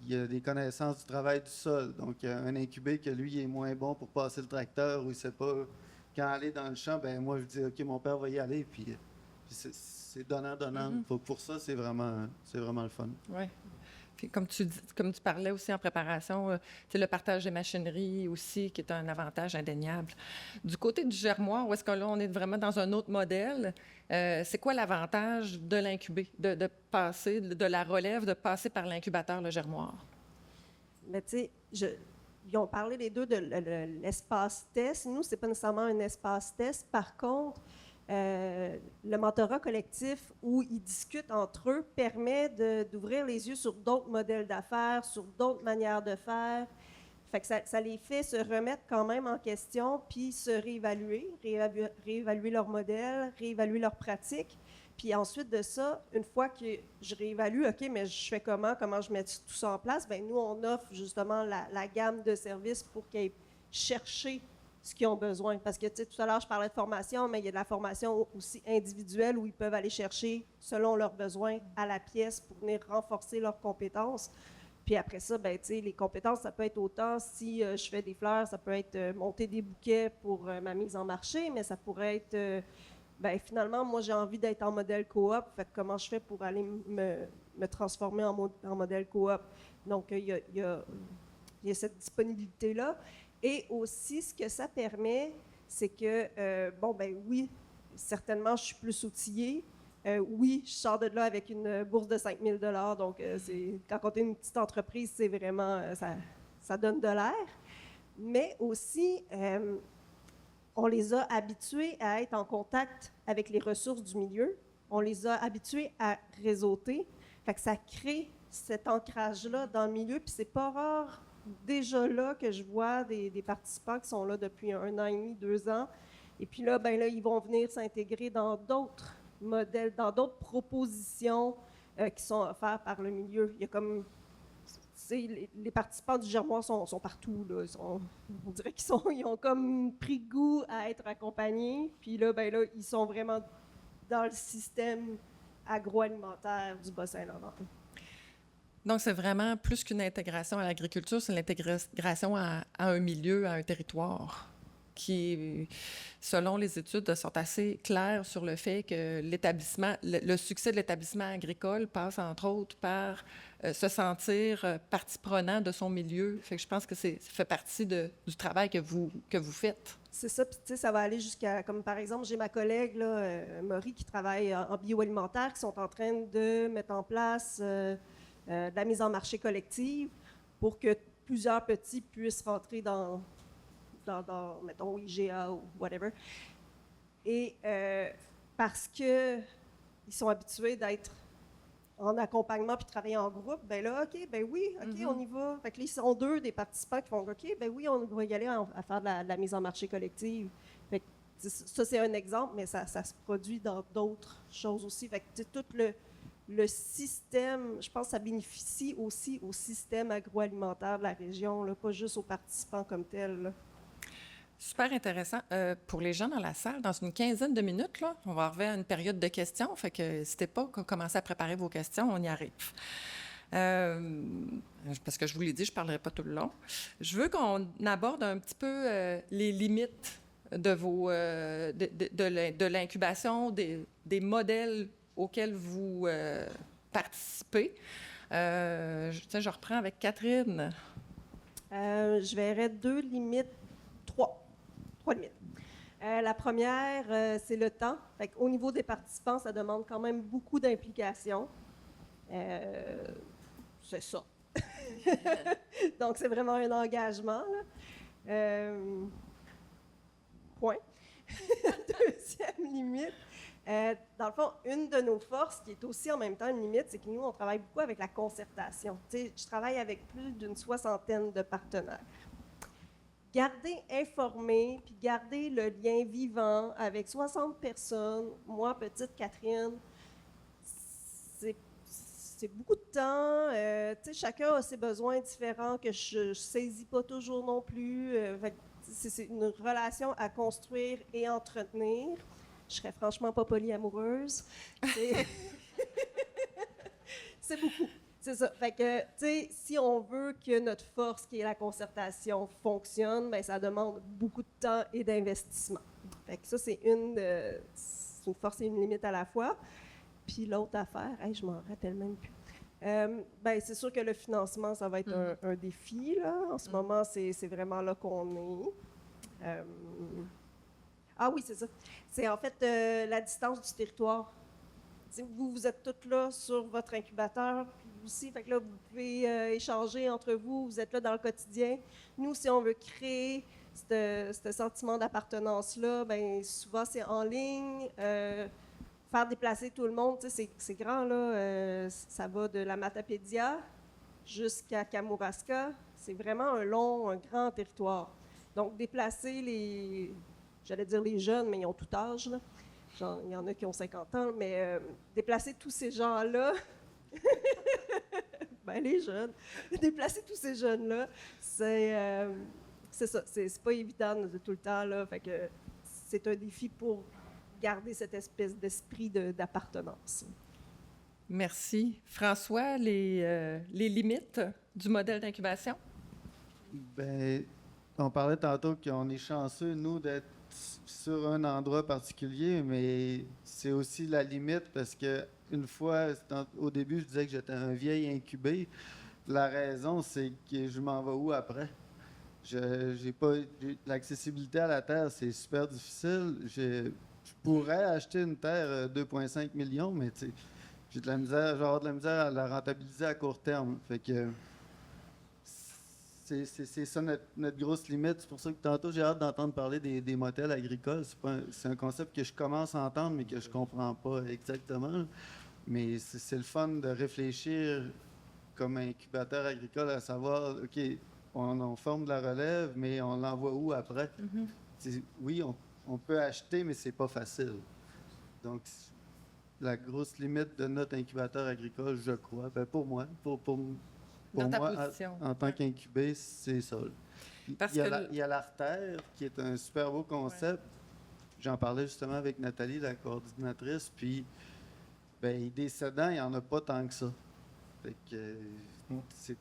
il a des connaissances du travail du sol. Donc, un incubé que lui, il est moins bon pour passer le tracteur ou il ne sait pas quand aller dans le champ, moi, je dis, OK, mon père va y aller. Puis c'est donnant-donnant. Pour ça, c'est vraiment le fun. Oui. Puis comme tu parlais aussi en préparation, le partage des machineries aussi, qui est un avantage indéniable. Du côté du germoir, où est-ce que là, on est vraiment dans un autre modèle, c'est quoi l'avantage de l'incuber, de passer, de la relève, de passer par l'incubateur, le germoir? Mais tu sais, ils ont parlé les deux de l'espace test. Nous, ce n'est pas nécessairement un espace test. Par contre, le mentorat collectif où ils discutent entre eux permet d'ouvrir les yeux sur d'autres modèles d'affaires, sur d'autres manières de faire. Fait que ça les fait se remettre quand même en question, puis se réévaluer leur modèle, réévaluer leurs pratiques. Puis ensuite de ça, une fois que je réévalue, OK, mais je fais comment je mets tout ça en place? Bien, nous, on offre justement la gamme de services pour qu'ils aient cherché ce qu'ils ont besoin. Parce que, tu sais, tout à l'heure, je parlais de formation, mais il y a de la formation aussi individuelle où ils peuvent aller chercher, selon leurs besoins, à la pièce pour venir renforcer leurs compétences. Puis après ça, ben, tu sais, les compétences, ça peut être autant si je fais des fleurs, ça peut être monter des bouquets pour ma mise en marché, mais ça pourrait être, finalement, moi, j'ai envie d'être en modèle coop, fait comment je fais pour aller me transformer en modèle coop? Donc, il y a cette disponibilité-là. Et aussi, ce que ça permet, c'est que, oui, certainement, je suis plus outillée. Oui, je sors de là avec une bourse de 5 000 $. Donc, quand on est une petite entreprise, c'est vraiment, ça donne de l'air. Mais aussi, on les a habitués à être en contact avec les ressources du milieu. On les a habitués à réseauter. Fait que ça crée cet ancrage-là dans le milieu. Puis c'est pas rare, déjà là, que je vois des participants qui sont là depuis 1 an et demi, 2 ans. Et puis là, ben là, ils vont venir s'intégrer dans d'autres modèles, dans d'autres propositions qui sont offertes par le milieu. Il y a comme... Les participants du Germois sont partout. Là. On dirait ils ont comme pris goût à être accompagnés. Puis là, ben là, ils sont vraiment dans le système agroalimentaire du Bas-Saint-Laurent. Donc, c'est vraiment plus qu'une intégration à l'agriculture, c'est l'intégration à un milieu, à un territoire, qui, selon les études, sont assez claires sur le fait que le succès de l'établissement agricole passe, entre autres, par se sentir partie prenante de son milieu. Fait que je pense que ça fait partie du travail que vous faites. C'est ça, puis tu sais, ça va aller jusqu'à, comme par exemple, j'ai ma collègue, là, Maury, qui travaille en bioalimentaire, qui sont en train de mettre en place de la mise en marché collective pour que plusieurs petits puissent rentrer dans mettons, IGA ou whatever. Et parce qu'ils sont habitués d'être en accompagnement puis travailler en groupe, ben là, OK, ben oui, OK, on y va. Fait que là, ils sont 2 des participants qui font OK, ben oui, on va y aller à faire de la mise en marché collective. Fait que ça, c'est un exemple, mais ça se produit dans d'autres choses aussi. Fait que tout le système, je pense que ça bénéficie aussi au système agroalimentaire de la région, là, pas juste aux participants comme tels, là. Super intéressant. Pour les gens dans la salle, dans une quinzaine de minutes, là, on va arriver à une période de questions. Fait que n'hésitez pas à commencer à préparer vos questions, on y arrive. Parce que je vous l'ai dit, je ne parlerai pas tout le long. Je veux qu'on aborde un petit peu les limites de l'incubation, des modèles auxquels vous participez. Je reprends avec Catherine. Je verrais 2 limites, 3 limites. La première, c'est le temps. Fait au niveau des participants, ça demande quand même beaucoup d'implication. C'est ça. Donc, c'est vraiment un engagement, là. Point. Deuxième limite. Dans le fond, une de nos forces, qui est aussi en même temps une limite, c'est que nous, on travaille beaucoup avec la concertation. Tu sais, je travaille avec plus d'une 60aine de partenaires. Garder informé, puis garder le lien vivant avec 60 personnes, moi, petite Catherine, c'est beaucoup de temps. Tu sais, chacun a ses besoins différents que je ne saisis pas toujours non plus. C'est une relation à construire et entretenir. Je serais franchement pas polyamoureuse. C'est beaucoup. C'est ça. Fait que, tu sais, si on veut que notre force, qui est la concertation, fonctionne, bien, ça demande beaucoup de temps et d'investissement. Fait que ça, c'est une force et une limite à la fois. Puis l'autre affaire, je m'en rappelle même plus. Ben, c'est sûr que le financement, ça va être un défi, là. En ce moment, c'est vraiment là qu'on est. Ah oui, c'est ça. C'est en fait la distance du territoire. T'sais, vous êtes toutes là sur votre incubateur, puis aussi, fait que là, vous pouvez échanger entre vous, vous êtes là dans le quotidien. Nous, si on veut créer ce sentiment d'appartenance-là, ben souvent, c'est en ligne. Faire déplacer tout le monde, c'est grand, là. Ça va de la Matapédia jusqu'à Kamouraska. C'est vraiment un grand territoire. Donc, déplacer j'allais dire les jeunes, mais ils ont tout âge, là. Il y en a qui ont 50 ans, mais déplacer tous ces gens-là, ben les jeunes, déplacer tous ces jeunes-là, c'est ça, c'est pas évident de tout le temps, là. Fait que c'est un défi pour garder cette espèce d'esprit d'appartenance. Merci. François, les limites du modèle d'incubation? Bien, on parlait tantôt qu'on est chanceux, nous, d'être sur un endroit particulier, mais c'est aussi la limite parce que une fois, au début, je disais que j'étais un vieil incubé. La raison, c'est que je m'en vais où après? L'accessibilité à la terre, c'est super difficile. Je pourrais acheter une terre 2,5 millions, mais j'ai de la misère, à la rentabiliser à court terme. Fait que C'est ça notre grosse limite. C'est pour ça que tantôt, j'ai hâte d'entendre parler des motels agricoles. C'est un concept que je commence à entendre, mais que je comprends pas exactement, là. Mais c'est le fun de réfléchir comme incubateur agricole à savoir, OK, on forme de la relève, mais on l'envoie où après? Oui, on peut acheter, mais c'est pas facile. Donc, la grosse limite de notre incubateur agricole, je crois, ben pour moi, pour Dans ta moi, position. en tant qu'incubé, c'est ça, là. Parce Il y a que il y a l'artère, qui est un super beau concept. J'en parlais justement avec Nathalie, la coordinatrice, puis ben, les décédants, il n'y en a pas tant que ça. Fait que c'est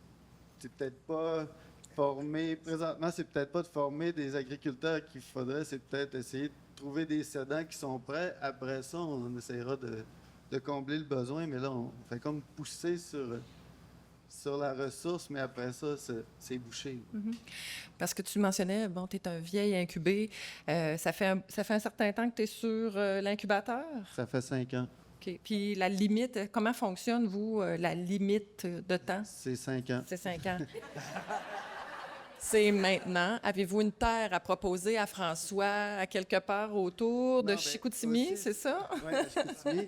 peut-être pas former, présentement, c'est peut-être pas de former des agriculteurs qu'il faudrait, c'est peut-être essayer de trouver des cédants qui sont prêts. Après ça, on essaiera de combler le besoin, mais là, on fait comme pousser sur la ressource, mais après ça, c'est bouché. Parce que tu mentionnais, bon, tu es un vieil incubé. Ça fait un certain temps que tu es sur l'incubateur. Ça fait 5 ans. OK. Puis la limite, comment fonctionne, vous, la limite de temps? C'est 5 ans. C'est 5 ans. C'est maintenant. Avez-vous une terre à proposer à François, à quelque part autour de Non, ben, Chicoutimi, aussi- c'est ça? Oui, à Chicoutimi.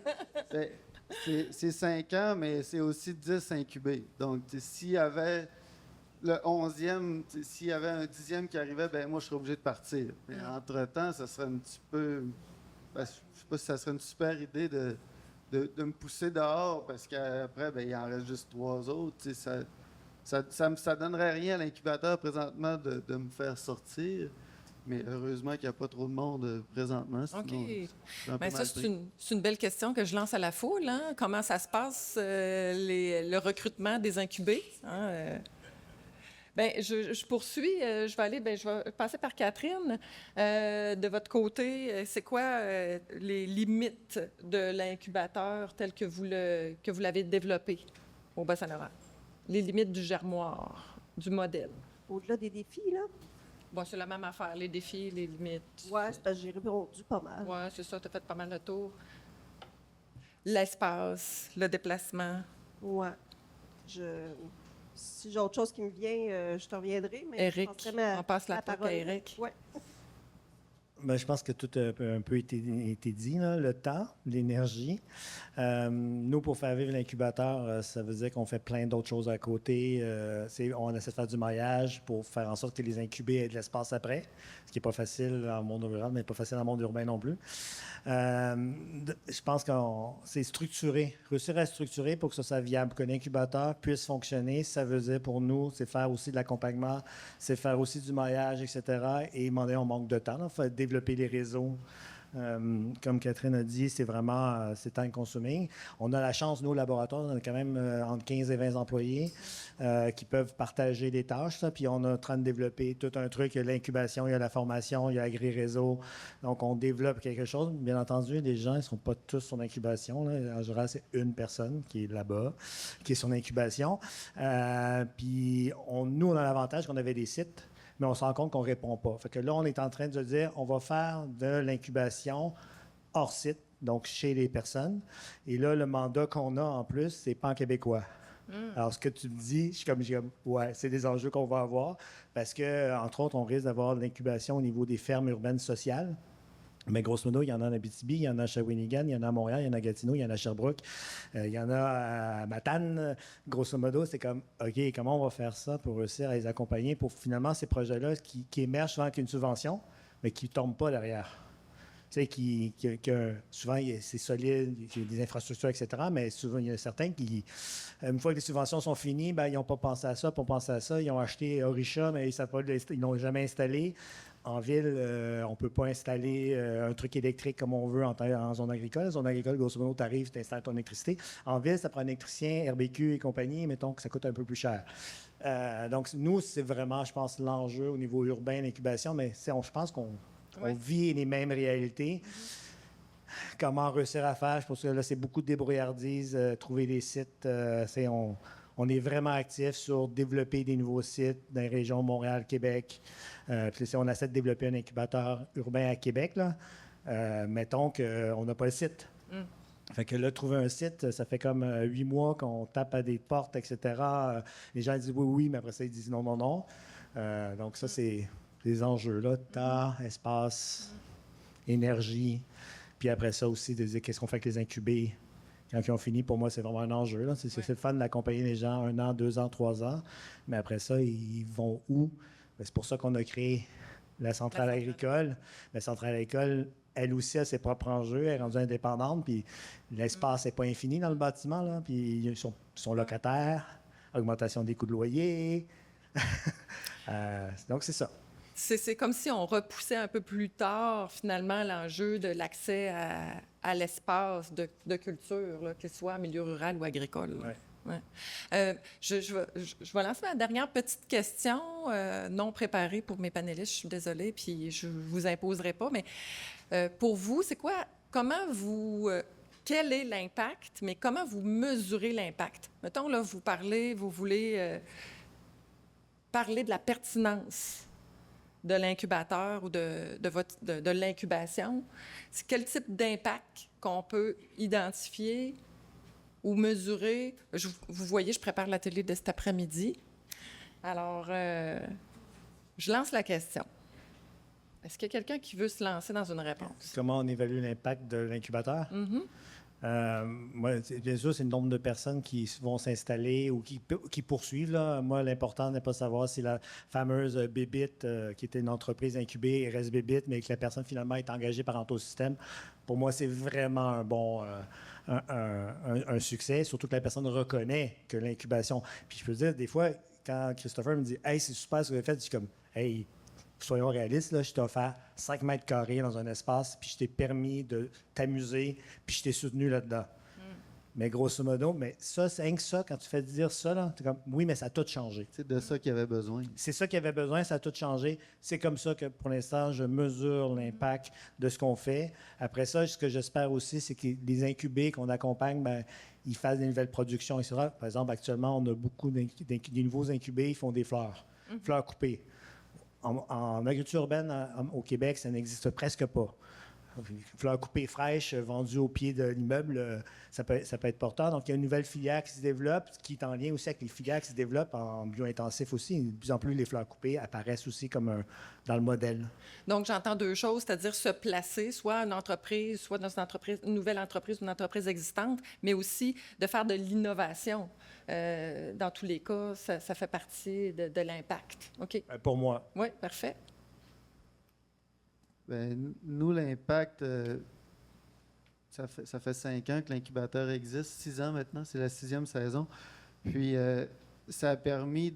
C'est 5 ans, mais c'est aussi 10 incubés. Donc, s'il y avait le 11e, s'il y avait un 10e qui arrivait, ben moi, je serais obligé de partir. Mais entre-temps, ça serait un petit peu... ben, je sais pas si ça serait une super idée de me pousser dehors, parce qu'après, ben, il en reste juste 3 autres. Ça donnerait rien à l'incubateur présentement de me faire sortir. Mais heureusement qu'il n'y a pas trop de monde présentement. Sinon, OK. je serais un peu Bien, ça, mal c'est pris. c'est une belle question que je lance à la foule. Hein? Comment ça se passe, le recrutement des incubés? Hein? Bien, je poursuis. Je vais passer par Catherine. De votre côté, c'est quoi les limites de l'incubateur tel que vous l'avez développé au Bas-Saint-Laurent? Les limites du germoir, du modèle. Au-delà des défis, là, Bon, c'est la même affaire, les défis, les limites. ouais, c'est parce que j'ai répondu pas mal. Oui, c'est ça, tu as fait pas mal de tours. L'espace, le déplacement. Ouais. Si j'ai autre chose qui me vient, je te reviendrai. Mais Éric, je passerai on passe la parole. POC à Éric. Ouais. Ben, je pense que tout a un peu été dit, là. Le temps, l'énergie. Nous, pour faire vivre l'incubateur, ça veut dire qu'on fait plein d'autres choses à côté. On essaie de faire du maillage pour faire en sorte que les incubés aient de l'espace après, ce qui n'est pas facile en monde rural, mais pas facile en monde urbain non plus. Je pense que c'est structuré. Réussir à structurer pour que ça soit viable, que l'incubateur puisse fonctionner, ça veut dire pour nous, c'est faire aussi de l'accompagnement, c'est faire aussi du maillage, etc. Et demander, on manque de temps. Il faut développer les réseaux. Comme Catherine a dit, c'est vraiment c'est time consuming. On a la chance, nous, au laboratoire, on a quand même entre 15 et 20 employés qui peuvent partager des tâches. Ça. Puis on est en train de développer tout un truc. Il y a l'incubation, il y a la formation, il y a Agri-Réseau. Donc, on développe quelque chose. Bien entendu, les gens ne sont pas tous sur l'incubation. Là. En général, c'est une personne qui est là-bas, qui est sur l'incubation. Puis nous, on a l'avantage qu'on avait des sites, mais on se rend compte qu'on ne répond pas. Fait que là, on est en train de dire, on va faire de l'incubation hors site, donc chez les personnes. Et là, le mandat qu'on a en plus, c'est pan-québécois. Alors, ce que tu me dis, je suis comme, ouais, c'est des enjeux qu'on va avoir parce que, entre autres, on risque d'avoir de l'incubation au niveau des fermes urbaines sociales. Mais grosso modo, il y en a en Abitibi, il y en a à Shawinigan, il y en a à Montréal, il y en a à Gatineau, il y en a à Sherbrooke, il y en a à Matane. Grosso modo, c'est comme, OK, comment on va faire ça pour réussir à les accompagner pour finalement ces projets-là qui émergent souvent avec une subvention, mais qui ne tombent pas derrière. Tu sais, souvent, c'est solide, il y a des infrastructures, etc., mais souvent, il y en a certains qui, une fois que les subventions sont finies, ben, ils n'ont pas pensé à ça, pas pensé à ça. Ils ont acheté Orisha, mais ils n'ont jamais installé. En ville, on ne peut pas installer un truc électrique comme on veut en zone agricole. En zone agricole, grosso modo, tu arrives, tu installes ton électricité. En ville, ça prend un électricien, RBQ et compagnie, mettons que ça coûte un peu plus cher. Donc, nous, c'est vraiment, je pense, l'enjeu au niveau urbain, l'incubation, mais je pense qu'on vit les mêmes réalités. Comment réussir à faire? Je pense que là, c'est beaucoup de débrouillardise, trouver des sites. On est vraiment actif sur développer des nouveaux sites dans les régions Montréal, Québec. Puis on essaie de développer un incubateur urbain à Québec. Là. Mettons qu'on n'a pas le site. Fait que là, trouver un site, ça fait comme 8 mois qu'on tape à des portes, etc. Les gens disent oui, oui, mais après ça, ils disent non, non, non. Donc ça, c'est des enjeux, là. Temps, espace, énergie. Puis après ça aussi, de dire qu'est-ce qu'on fait avec les incubés. Quand ils ont fini, pour moi, c'est vraiment un enjeu, là. C'est le fun d'accompagner les gens 1 an, 2 ans, 3 ans. Mais après ça, ils vont où? Ben, c'est pour ça qu'on a créé la centrale agricole. La centrale agricole, elle aussi a ses propres enjeux, elle est rendue indépendante, puis l'espace n'est pas infini dans le bâtiment, là, puis ils sont locataires, augmentation des coûts de loyer. Donc, c'est ça. C'est comme si on repoussait un peu plus tard, finalement, l'enjeu de l'accès à l'espace de culture, là, qu'il soit en milieu rural ou agricole. Ouais. Ouais. Je vais lancer ma dernière petite question, non préparée pour mes panélistes, je suis désolée, puis je ne vous imposerai pas, mais pour vous, c'est quoi, quel est l'impact, mais comment vous mesurez l'impact? Mettons, là, vous voulez parler de la pertinence de l'incubateur ou de l'incubation. C'est quel type d'impact qu'on peut identifier ou mesurer? Vous voyez, je prépare l'atelier de cet après-midi. Alors, je lance la question. Est-ce qu'il y a quelqu'un qui veut se lancer dans une réponse? Comment on évalue l'impact de l'incubateur? Moi, bien sûr, c'est le nombre de personnes qui vont s'installer ou qui poursuivent. Là. Moi, l'important n'est pas de savoir si la fameuse Bébite, qui était une entreprise incubée, reste Bébite, mais que la personne finalement est engagée par Antosystème. Pour moi, c'est vraiment un bon un succès, surtout que la personne reconnaît que l'incubation. Puis je peux dire, des fois, quand Christopher me dit « Hey, c'est super ce que vous avez fait », je dis comme « Hey, soyons réalistes, là, je t'ai offert 5 mètres carrés dans un espace, puis je t'ai permis de t'amuser, puis je t'ai soutenu là-dedans. » Mais grosso modo, mais ça, c'est rien que ça, quand tu fais dire ça, là, t'es comme, oui, mais ça a tout changé. C'est de ça qu'il y avait besoin. C'est ça qu'il y avait besoin, ça a tout changé. C'est comme ça que, pour l'instant, je mesure l'impact de ce qu'on fait. Après ça, ce que j'espère aussi, c'est que les incubés qu'on accompagne, ben, ils fassent des nouvelles productions, etc. Par exemple, actuellement, on a beaucoup des nouveaux incubés, ils font des fleurs, fleurs coupées. En agriculture urbaine, au Québec, ça n'existe presque pas. Fleurs coupées fraîches, vendues au pied de l'immeuble, ça peut être porteur. Donc, il y a une nouvelle filière qui se développe, qui est en lien aussi avec les filières qui se développent en bio-intensif aussi. De plus en plus, les fleurs coupées apparaissent aussi comme dans le modèle. Donc, j'entends deux choses, c'est-à-dire se placer, soit une entreprise, soit dans une nouvelle entreprise ou une entreprise existante, mais aussi de faire de l'innovation. Dans tous les cas, ça fait partie de l'impact. OK. Pour moi. Oui, parfait. Bien, nous, l'impact, ça fait 5 ans que l'incubateur existe, 6 ans maintenant, c'est la 6e saison. Puis, ça a permis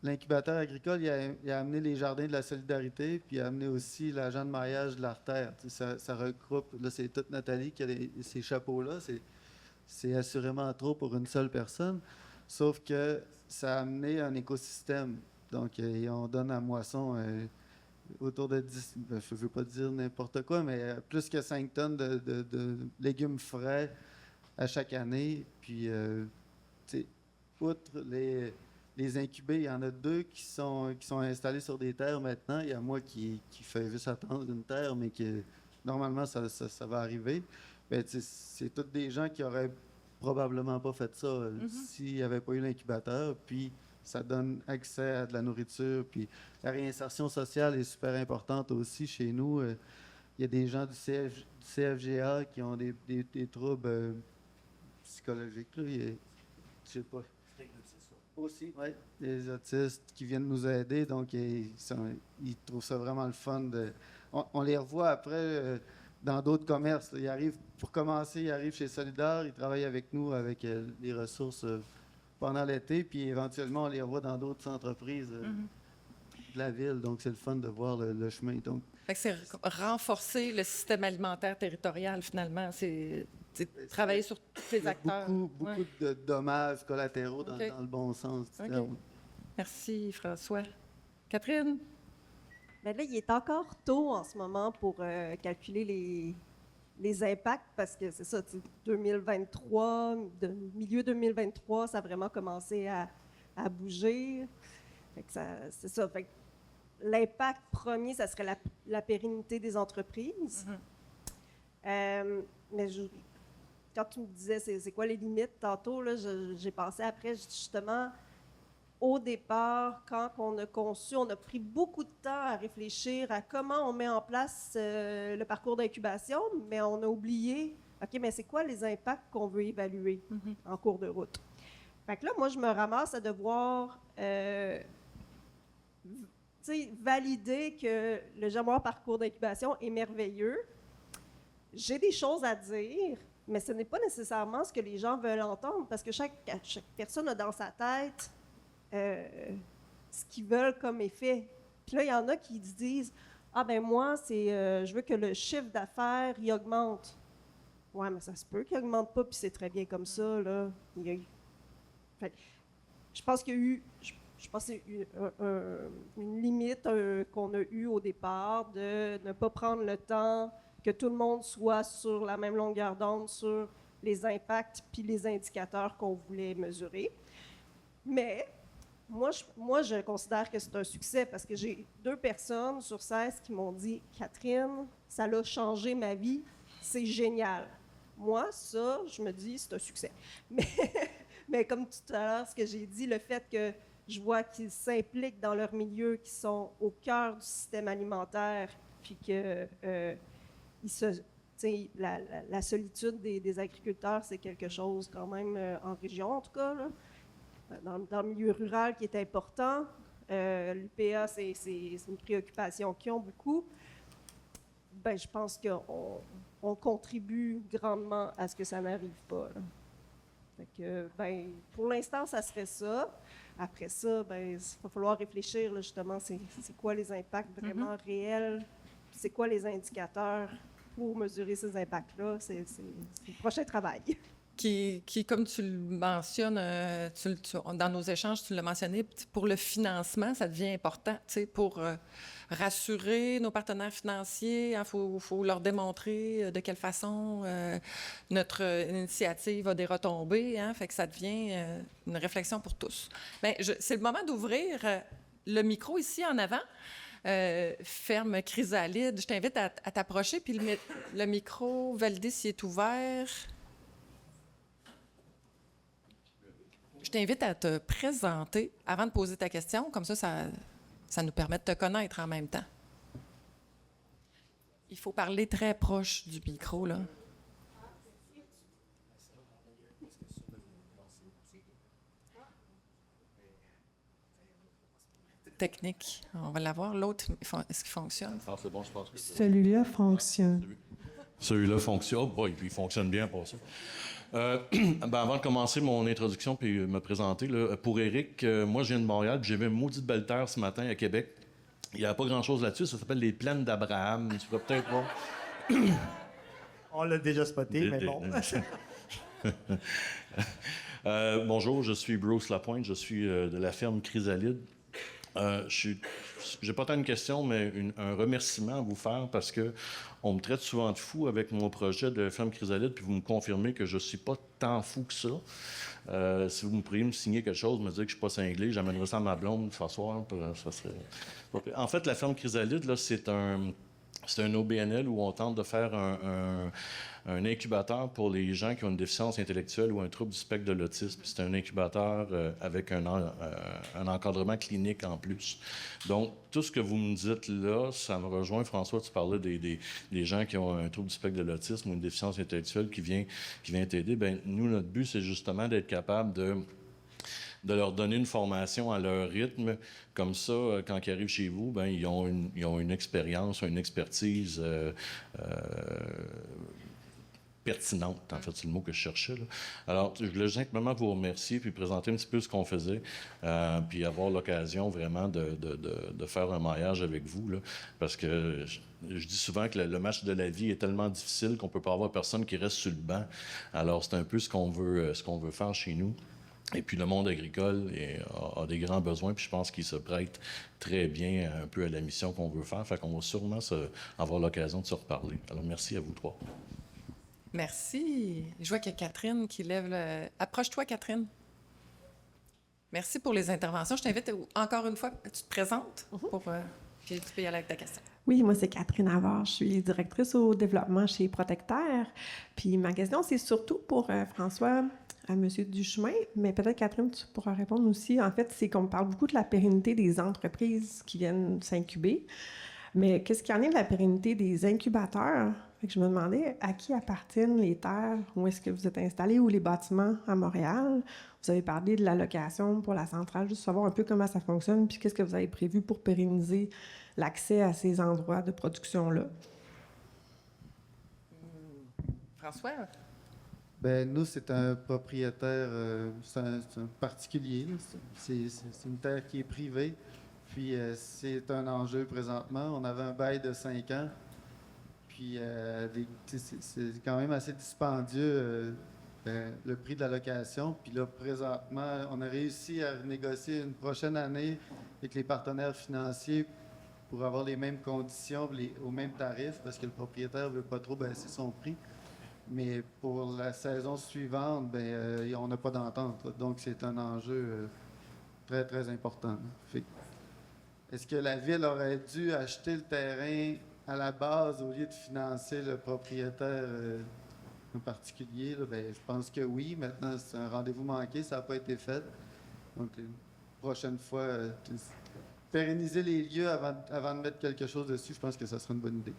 l'incubateur agricole, il a amené les jardins de la solidarité, puis il a amené aussi l'agent de maillage de l'artère. Ça regroupe, là, c'est toute Nathalie qui a ces chapeaux-là. C'est assurément trop pour une seule personne, sauf que ça a amené un écosystème. Donc, on donne à moisson autour de 10, je ne veux pas dire n'importe quoi, mais plus que 5 tonnes de légumes frais à chaque année. Puis, outre les incubés, il y en a 2 qui sont installés sur des terres maintenant. Il y a moi qui fais juste attendre une terre, mais que normalement, ça va arriver. Bien, c'est tous des gens qui auraient probablement pas fait ça s'il n'y avait pas eu l'incubateur. Puis, ça donne accès à de la nourriture. Puis la réinsertion sociale est super importante aussi chez nous. Il y a des gens du CFGA qui ont des troubles psychologiques. Là. Je sais pas. Aussi, oui. Des autistes qui viennent nous aider. Donc, ils trouvent ça vraiment le fun. On les revoit après dans d'autres commerces. Pour commencer, ils arrivent chez Solidar. Ils travaillent avec nous, avec les ressources pendant l'été, puis éventuellement, on les revoit dans d'autres entreprises de la ville. Donc, c'est le fun de voir le chemin. Donc, c'est renforcer le système alimentaire territorial, finalement. C'est travailler sur tous les acteurs. Beaucoup de dommages collatéraux dans le bon sens du terme. Merci, François. Catherine? Bien là, il est encore tôt en ce moment pour calculer les impacts, parce que c'est ça, 2023, milieu 2023, ça a vraiment commencé à bouger. C'est ça. Fait que l'impact premier, ça serait la pérennité des entreprises. Mais quand tu me disais c'est quoi les limites tantôt, là, j'ai pensé après, justement, au départ, quand on a conçu, on a pris beaucoup de temps à réfléchir à comment on met en place le parcours d'incubation, mais on a oublié, OK, mais c'est quoi les impacts qu'on veut évaluer en cours de route? Fait que là, moi, je me ramasse à devoir valider que le Jamoir parcours d'incubation est merveilleux. J'ai des choses à dire, mais ce n'est pas nécessairement ce que les gens veulent entendre, parce que chaque personne a dans sa tête ce qu'ils veulent comme effet. Puis là, il y en a qui disent « Ah ben moi, je veux que le chiffre d'affaires, il augmente. » Ouais, mais ça se peut qu'il augmente pas, puis c'est très bien comme ça, là. Fait, je pense qu'il y a eu... Je pense que c'est une limite qu'on a eue au départ de ne pas prendre le temps que tout le monde soit sur la même longueur d'onde sur les impacts puis les indicateurs qu'on voulait mesurer. Mais moi, je considère que c'est un succès parce que j'ai 2 personnes sur 16 qui m'ont dit « Catherine, ça l'a changé ma vie, c'est génial. » Moi, ça, je me dis, c'est un succès. Mais comme tout à l'heure, ce que j'ai dit, le fait que je vois qu'ils s'impliquent dans leur milieu, qu'ils sont au cœur du système alimentaire, puis que la solitude des agriculteurs, c'est quelque chose quand même, en région en tout cas, là, dans le milieu rural qui est important. L'UPA, c'est une préoccupation qu'ils ont beaucoup. Ben, je pense qu'on contribue grandement à ce que ça n'arrive pas, là. Fait que, ben, pour l'instant, ça serait ça. Après ça, ben, il va falloir réfléchir, là, justement, c'est quoi les impacts vraiment réels, c'est quoi les indicateurs pour mesurer ces impacts-là. C'est le prochain travail. Qui, comme tu le mentionnes, dans nos échanges, tu l'as mentionné, pour le financement, ça devient important, pour rassurer nos partenaires financiers. Il faut leur démontrer de quelle façon notre initiative a des retombées. Hein, fait que ça devient une réflexion pour tous. Bien, c'est le moment d'ouvrir le micro ici en avant. Ferme Chrysalide, je t'invite à t'approcher, puis le micro, valider s'il est ouvert. Je t'invite à te présenter avant de poser ta question. Comme ça nous permet de te connaître en même temps. Il faut parler très proche du micro, là. Technique. On va l'avoir. L'autre, est-ce qu'il fonctionne? Ah, c'est bon, je pense que Celui-là fonctionne. Celui-là fonctionne. Bon, et puis il fonctionne bien pour ça. Avant de commencer mon introduction puis me présenter, là, pour Éric, moi je viens de Montréal, puis j'ai vu une maudite belle terre ce matin à Québec. Il n'y a pas grand-chose là-dessus, ça s'appelle les plaines d'Abraham. Tu pourrais peut-être voir. On l'a déjà spoté, mais bon. Bonjour, je suis Bruce Lapointe, je suis de la ferme Chrysalide. J'ai pas tant une question, mais un remerciement à vous faire parce que on me traite souvent de fou avec mon projet de ferme Chrysalide, puis vous me confirmez que je suis pas tant fou que ça. Si vous me pourriez me signer quelque chose, me dire que je suis pas cinglé, j'amènerai ça à ma blonde s'asseoir, ça serait... En fait, la ferme Chrysalide, là, c'est un OBNL où on tente de faire un incubateur pour les gens qui ont une déficience intellectuelle ou un trouble du spectre de l'autisme. C'est un incubateur avec un encadrement clinique en plus. Donc, tout ce que vous me dites là, ça me rejoint. François, tu parlais des gens qui ont un trouble du spectre de l'autisme ou une déficience intellectuelle qui vient t'aider. Bien, nous, notre but, c'est justement d'être capable de leur donner une formation à leur rythme. Comme ça, quand ils arrivent chez vous, ben, ils ont une expérience, une expertise pertinente, en fait, c'est le mot que je cherchais, là. Alors, je voulais simplement vous remercier puis présenter un petit peu ce qu'on faisait, puis avoir l'occasion vraiment de faire un maillage avec vous, là, parce que je dis souvent que le match de la vie est tellement difficile qu'on peut pas avoir personne qui reste sur le banc. Alors, c'est un peu ce qu'on veut faire chez nous. Et puis, le monde agricole a des grands besoins, puis je pense qu'il se prête très bien un peu à la mission qu'on veut faire. Fait qu'on va sûrement avoir l'occasion de se reparler. Alors, merci à vous trois. Merci. Je vois qu'il y a Catherine qui lève le... Approche-toi, Catherine. Merci pour les interventions. Je t'invite encore une fois, tu te présentes, puis tu peux y aller avec ta question. Oui, moi, c'est Catherine Havard. Je suis directrice au développement chez Protecteur. Puis ma question, c'est surtout pour François, à M. Duchemin, mais peut-être Catherine, tu pourras répondre aussi. En fait, c'est qu'on parle beaucoup de la pérennité des entreprises qui viennent s'incuber. Mais qu'est-ce qu'il y en est de la pérennité des incubateurs? Fait que je me demandais à qui appartiennent les terres, où est-ce que vous êtes installés, ou les bâtiments à Montréal. Vous avez parlé de la location pour la centrale, juste savoir un peu comment ça fonctionne, puis qu'est-ce que vous avez prévu pour pérenniser l'accès à ces endroits de production-là. François? Ben, nous, c'est un propriétaire, c'est un particulier, là. C'est une terre qui est privée. Puis c'est un enjeu présentement. On avait un bail de 5 ans. Puis c'est quand même assez dispendieux le prix de la location. Puis là, présentement, on a réussi à négocier une prochaine année avec les partenaires financiers pour avoir les mêmes conditions, aux mêmes tarifs, parce que le propriétaire ne veut pas trop baisser son prix. Mais pour la saison suivante, on n'a pas d'entente. Donc, c'est un enjeu très, très important. Est-ce que la Ville aurait dû acheter le terrain à la base au lieu de financer le propriétaire en particulier? Là? Je pense que oui. Maintenant, c'est un rendez-vous manqué. Ça n'a pas été fait. Donc, une prochaine fois, pérenniser les lieux avant de mettre quelque chose dessus, je pense que ça serait une bonne idée.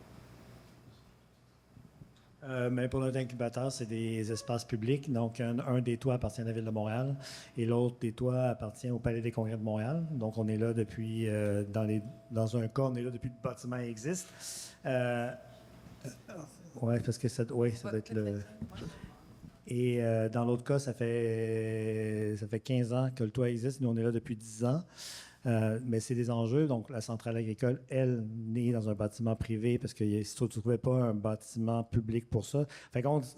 Mais pour notre incubateur, c'est des espaces publics. Donc, un des toits appartient à la Ville de Montréal et l'autre des toits appartient au Palais des Congrès de Montréal. Donc, on est là depuis, dans un cas, on est là depuis que le bâtiment existe. Oui, parce que ça doit être le... Et dans l'autre cas, ça fait 15 ans que le toit existe. Nous, on est là depuis 10 ans. Mais c'est des enjeux. Donc, la centrale agricole, elle, née dans un bâtiment privé parce qu'il ne se trouvait pas un bâtiment public pour ça. Fait qu'on dit,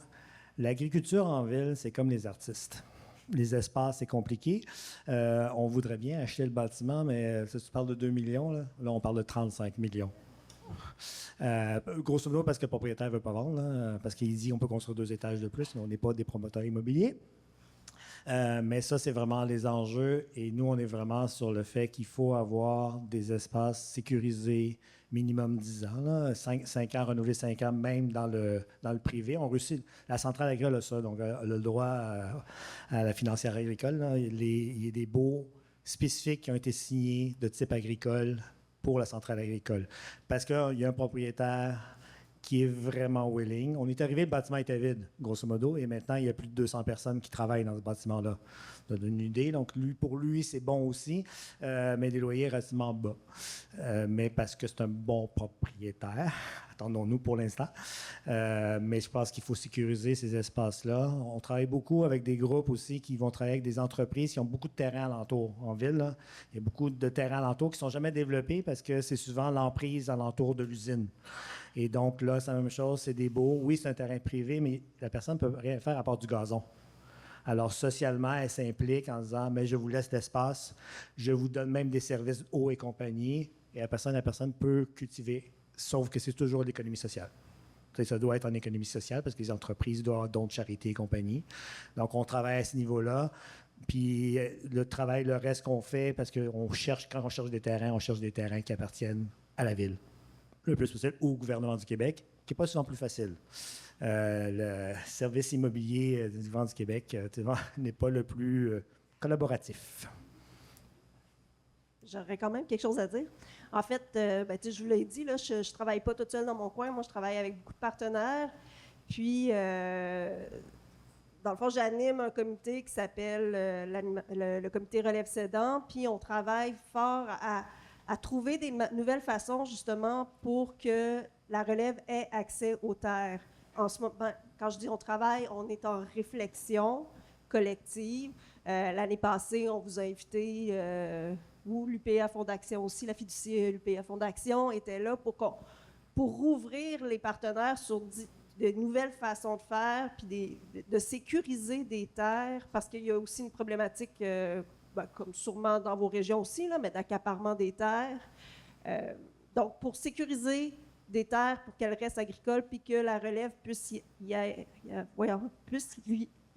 l'agriculture en ville, c'est comme les artistes. Les espaces, c'est compliqué. On voudrait bien acheter le bâtiment, mais si tu parles de 2 millions, là on parle de 35 millions. Grosso modo, parce que le propriétaire ne veut pas vendre, là, parce qu'il dit qu'on peut construire 2 étages de plus, mais on n'est pas des promoteurs immobiliers. Mais ça, c'est vraiment les enjeux. Et nous, on est vraiment sur le fait qu'il faut avoir des espaces sécurisés minimum 10 ans. Là. 5 ans, renouveler 5 ans, même dans le privé. On réussit. La centrale agricole a ça, donc elle a le droit à la financière agricole. Là. Il y a des baux spécifiques qui ont été signés de type agricole pour la centrale agricole. Parce qu'il y a un propriétaire qui est vraiment willing. On est arrivé, le bâtiment était vide, grosso modo, et maintenant, il y a plus de 200 personnes qui travaillent dans ce bâtiment-là. Ça donne une idée. Donc, pour lui, c'est bon aussi, mais des loyers relativement bas. Mais parce que c'est un bon propriétaire, attendons-nous pour l'instant. Mais je pense qu'il faut sécuriser ces espaces-là. On travaille beaucoup avec des groupes aussi qui vont travailler avec des entreprises qui ont beaucoup de terrain alentour en ville. Là. Il y a beaucoup de terrains alentour qui ne sont jamais développés parce que c'est souvent l'emprise alentour de l'usine. Et donc, là, c'est la même chose, c'est des baux. Oui, c'est un terrain privé, mais la personne ne peut rien faire à part du gazon. Alors, socialement, elle s'implique en disant, mais je vous laisse l'espace, je vous donne même des services eau et compagnie, et la personne peut cultiver, sauf que c'est toujours l'économie sociale. Ça doit être en économie sociale parce que les entreprises doivent avoir dons de charité et compagnie. Donc, on travaille à ce niveau-là. Puis, le reste qu'on fait, parce que quand on cherche des terrains, on cherche des terrains qui appartiennent à la ville. Le plus possible, au gouvernement du Québec, qui n'est pas souvent plus facile. Le service immobilier du gouvernement du Québec n'est pas le plus collaboratif. J'aurais quand même quelque chose à dire. En fait, je vous l'ai dit, là, je ne travaille pas toute seule dans mon coin. Moi, je travaille avec beaucoup de partenaires. Puis, dans le fond, j'anime un comité qui s'appelle le comité Relève Cédant. Puis, on travaille fort à trouver des nouvelles façons, justement, pour que la relève ait accès aux terres. En ce moment, quand je dis on travaille, on est en réflexion collective. L'année passée, on vous a invité, vous, l'UPA Fonds d'Action aussi, la fiduciaire l'UPA Fonds d'Action était là pour rouvrir les partenaires sur de nouvelles façons de faire, puis de sécuriser des terres, parce qu'il y a aussi une problématique comme sûrement dans vos régions aussi, là, mais d'accaparement des terres. Donc, pour sécuriser des terres, pour qu'elles restent agricoles, puis que la relève puisse y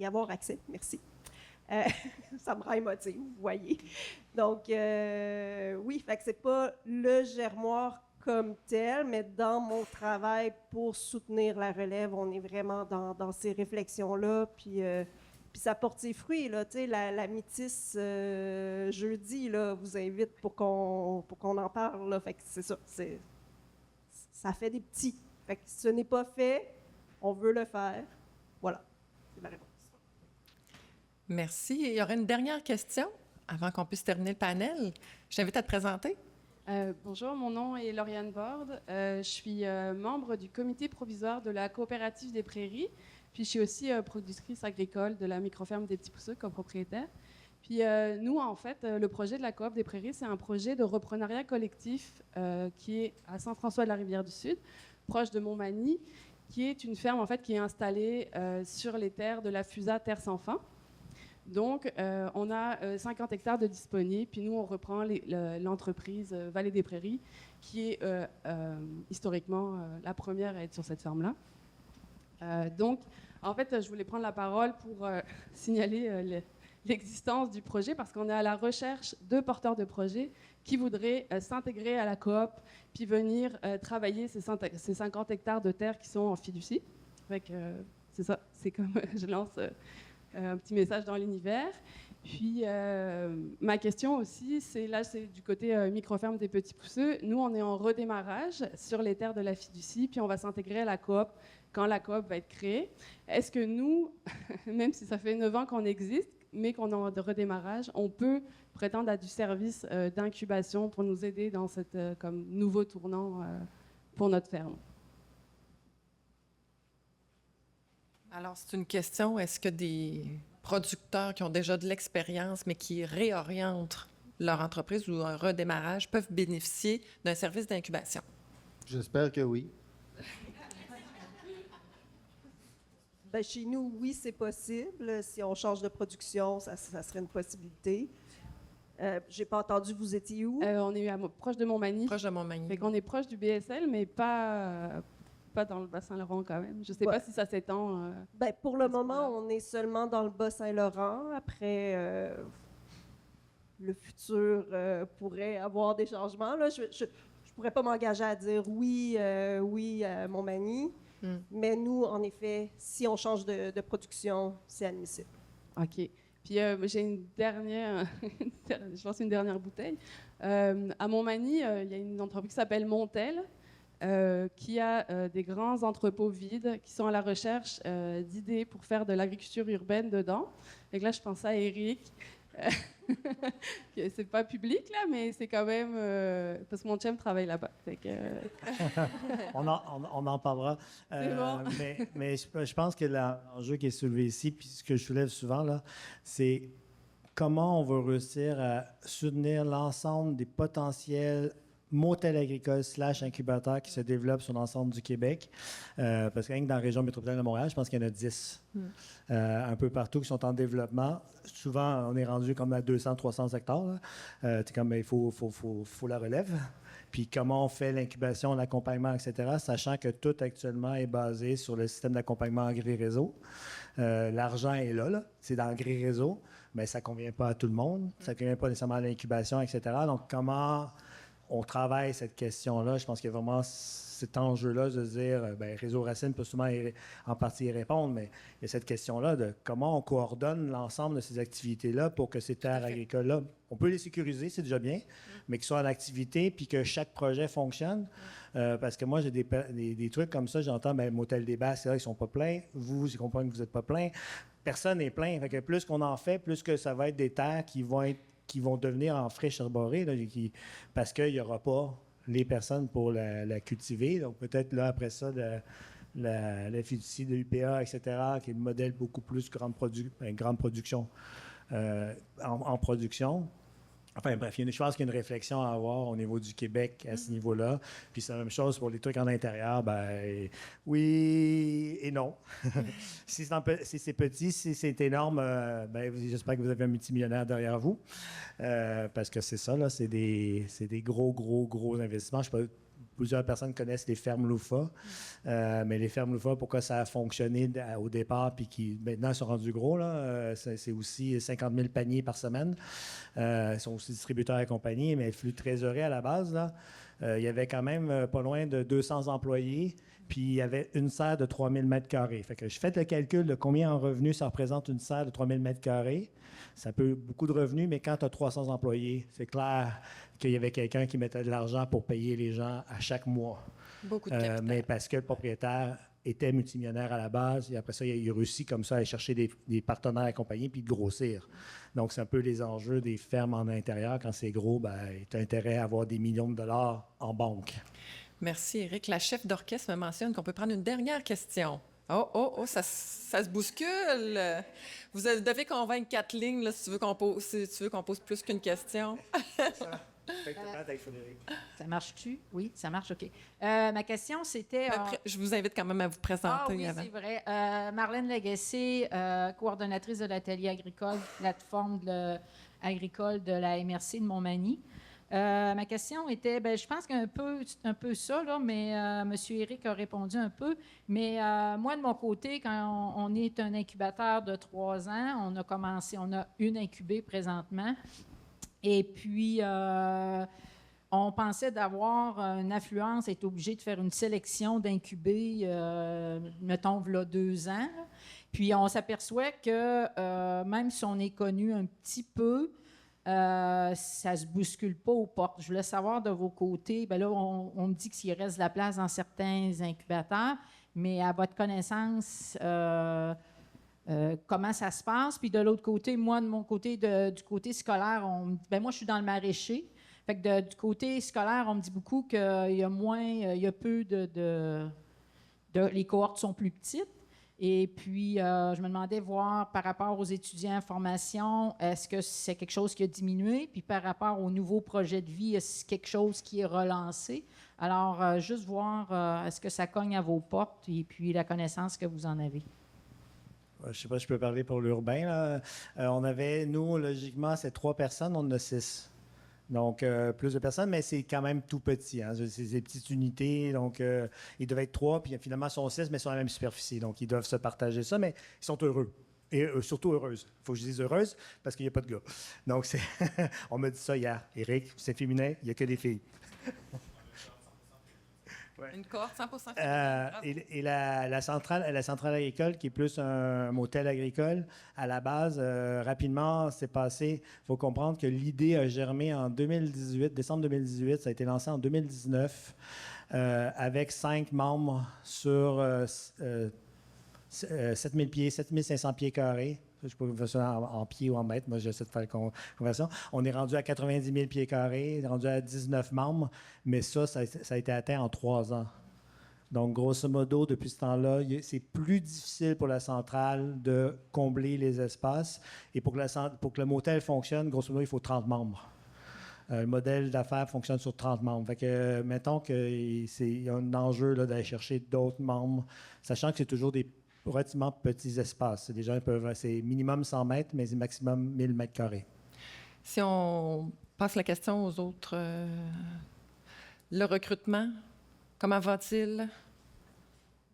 avoir accès. Merci. Ça me rend émotive, vous voyez. Donc, oui, fait que c'est pas le germoir comme tel, mais dans mon travail pour soutenir la relève, on est vraiment dans ces réflexions-là, puis ça porte ses fruits, là, tu sais, la métisse jeudi, là, vous invite pour qu'on en parle, là, fait que c'est ça, ça fait des petits. Fait que ce n'est pas fait, on veut le faire, voilà, c'est la réponse. Merci. Il y aurait une dernière question avant qu'on puisse terminer le panel. Je t'invite à te présenter. Bonjour, mon nom est Lauriane Borde. Je suis membre du comité provisoire de la coopérative des prairies. Puis je suis aussi productrice agricole de la microferme des Petits Pousseux, copropriétaire. Puis nous, en fait, le projet de la coop des prairies, c'est un projet de reprenariat collectif qui est à Saint-François-de-la-Rivière-du-Sud, proche de Montmagny, qui est une ferme en fait qui est installée sur les terres de la FUSA Terre sans fin. Donc, on a 50 hectares de disponibles, puis nous, on reprend l'entreprise Vallée des Prairies, qui est historiquement la première à être sur cette ferme-là. Donc, en fait, je voulais prendre la parole pour signaler l'existence du projet, parce qu'on est à la recherche de porteurs de projets qui voudraient s'intégrer à la coop, puis venir travailler ces 50 hectares de terre qui sont en fiducie. C'est ça, c'est comme je lance... un petit message dans l'univers. Puis, ma question aussi, c'est du côté microferme des Petits Pousseux. Nous, on est en redémarrage sur les terres de la fiducie, puis on va s'intégrer à la coop quand la coop va être créée. Est-ce que nous, même si ça fait 9 ans qu'on existe, mais qu'on est en redémarrage, on peut prétendre à du service d'incubation pour nous aider dans cette comme nouveau tournant pour notre ferme? Alors, c'est une question, est-ce que des producteurs qui ont déjà de l'expérience, mais qui réorientent leur entreprise ou un redémarrage, peuvent bénéficier d'un service d'incubation? J'espère que oui. Ben, chez nous, oui, c'est possible. Si on change de production, ça serait une possibilité. J'ai pas entendu, vous étiez où? On est proche de Montmagny. Proche de Montmagny. Fait qu'on est proche du BSL, mais pas dans le Bas-Saint-Laurent quand même. Je ne sais pas si ça s'étend. Ben, pour le moment, on est seulement dans le Bas-Saint-Laurent. Après, le futur pourrait avoir des changements. Là. Je ne pourrais pas m'engager à dire oui à Montmagny. Mais nous, en effet, si on change de production, c'est admissible. OK. Puis j'ai une dernière, je pense une dernière bouteille. À Montmagny, il y a une entreprise qui s'appelle Montel, qui a des grands entrepôts vides qui sont à la recherche d'idées pour faire de l'agriculture urbaine dedans. Et là, je pense à Eric. C'est pas public, là, mais c'est quand même... parce que mon chum travaille là-bas. On en parlera. C'est bon. mais je pense que l'enjeu qui est soulevé ici, puis ce que je soulève souvent, là, c'est comment on va réussir à soutenir l'ensemble des potentiels motels agricoles / incubateurs qui se développent sur l'ensemble du Québec. Parce que rien que dans la région métropolitaine de Montréal, je pense qu'il y en a 10. Un peu partout qui sont en développement. Souvent, on est rendu comme à 200-300 hectares. C'est comme, il faut la relève. Puis comment on fait l'incubation, l'accompagnement, etc., sachant que tout actuellement est basé sur le système d'accompagnement Agri-Réseau. L'argent est là. C'est dans Agri-Réseau, mais ça ne convient pas à tout le monde. Ça ne convient pas nécessairement à l'incubation, etc. Donc, comment on travaille cette question-là? Je pense qu'il y a vraiment cet enjeu-là de se dire, Réseau Racine peut souvent en partie y répondre, mais il y a cette question-là de comment on coordonne l'ensemble de ces activités-là pour que ces terres agricoles-là, on peut les sécuriser, c'est déjà bien, mais qu'ils soient en activité puis que chaque projet fonctionne. Parce que moi, j'ai des trucs comme ça, j'entends, Motel des Basses, là, ils sont pas pleins. Vous, je comprends que vous n'êtes pas plein. Personne n'est plein. Fait que plus qu'on en fait, plus que ça va être des terres qui vont devenir en friche arborée, là, parce qu'il n'y aura pas les personnes pour la cultiver. Donc, peut-être là, après ça, la fiducie de l'UPA, etc., qui est le modèle beaucoup plus grande production en production. Enfin, bref, je pense qu'il y a une réflexion à avoir au niveau du Québec à ce niveau-là. Puis c'est la même chose pour les trucs en intérieur. Oui et non. Si c'est petit, si c'est énorme, j'espère que vous avez un multimillionnaire derrière vous. Parce que c'est ça, là, c'est des gros investissements. Je peux plusieurs personnes connaissent les fermes Loufa. Mais les fermes Loufa, pourquoi ça a fonctionné au départ, puis qui maintenant sont rendus gros, là, c'est aussi 50 000 paniers par semaine. Ils sont aussi distributeurs et compagnie, mais flux de trésorerie à la base, là, il y avait quand même pas loin de 200 employés, puis il y avait une serre de 3000 mètres carrés. Fait que je fais le calcul de combien en revenus ça représente une serre de 3000 mètres carrés. Ça peut beaucoup de revenus, mais quand tu as 300 employés, c'est clair qu'il y avait quelqu'un qui mettait de l'argent pour payer les gens à chaque mois. Beaucoup de capital. Mais parce que le propriétaire était multimillionnaire à la base, et après ça, il a réussi comme ça à aller chercher des partenaires et compagnie, puis de grossir. Donc, c'est un peu les enjeux des fermes en intérieur. Quand c'est gros, tu as intérêt à avoir des millions de dollars en banque. Merci, Éric. La chef d'orchestre me mentionne qu'on peut prendre une dernière question. Oh, ça se bouscule. Vous devez convaincre Kathleen là, si tu veux qu'on pose plus qu'une question. Ça marche-tu? Oui, ça marche, OK. Ma question, c'était... Je vous invite quand même à vous présenter. oui, avant. c'est vrai. Marlène Lagacé, coordonnatrice de l'atelier agricole, plateforme agricole de la MRC de Montmagny. Ma question était, je pense qu'un peu ça, là, mais M. Éric a répondu un peu. Mais moi, de mon côté, quand on est un incubateur de 3 ans, on a une incubée présentement. Et puis, on pensait d'avoir une affluence, être obligé de faire une sélection d'incubés, mettons, là, 2 ans. Puis, on s'aperçoit que même si on est connu un petit peu, ça ne se bouscule pas aux portes. Je voulais savoir de vos côtés, là, on me dit qu'il reste de la place dans certains incubateurs, mais à votre connaissance, comment ça se passe? Puis de l'autre côté, moi, de mon côté, du côté scolaire, on me dit, moi, je suis dans le maraîcher. Fait que du côté scolaire, on me dit beaucoup qu'il y a peu les cohortes sont plus petites. Et puis, je me demandais voir par rapport aux étudiants en formation, est-ce que c'est quelque chose qui a diminué? Puis par rapport aux nouveaux projets de vie, est-ce que c'est quelque chose qui est relancé? Alors, juste voir, est-ce que ça cogne à vos portes et puis la connaissance que vous en avez? Je ne sais pas si je peux parler pour l'urbain. Là. On avait, nous, logiquement, c'est 3 personnes, on en a 6. Donc, plus de personnes, mais c'est quand même tout petit. Hein. C'est des petites unités, donc ils devaient être 3, puis finalement, ils sont 6, mais sur la même superficie. Donc, ils doivent se partager ça, mais ils sont heureux. Et surtout heureuses. Il faut que je dise heureuse, parce qu'il n'y a pas de gars. Donc, on m'a dit ça hier. Éric, c'est féminin, il n'y a que des filles. Ouais. Une cohorte 100% féminine. Et la centrale agricole, qui est plus un motel agricole, à la base, rapidement, c'est passé. Il faut comprendre que l'idée a germé en 2018, décembre 2018. Ça a été lancé en 2019 avec 5 membres sur 7000 pieds, 7500 pieds carrés. Je ne sais pas si vous faites ça en pieds ou en mètres. Moi, j'essaie de faire la conversion. On est rendu à 90 000 pieds carrés, on est rendu à 19 membres, mais ça a été atteint en 3 ans. Donc, grosso modo, depuis ce temps-là, c'est plus difficile pour la centrale de combler les espaces. Et pour que le motel fonctionne, grosso modo, il faut 30 membres. Le modèle d'affaires fonctionne sur 30 membres. Fait que, mettons qu'il y a un enjeu là, d'aller chercher d'autres membres, sachant que c'est toujours des relativement petits espaces. Les gens c'est minimum 100 mètres, mais c'est maximum 1000 mètres carrés. Si on passe la question aux autres, le recrutement, comment va-t-il?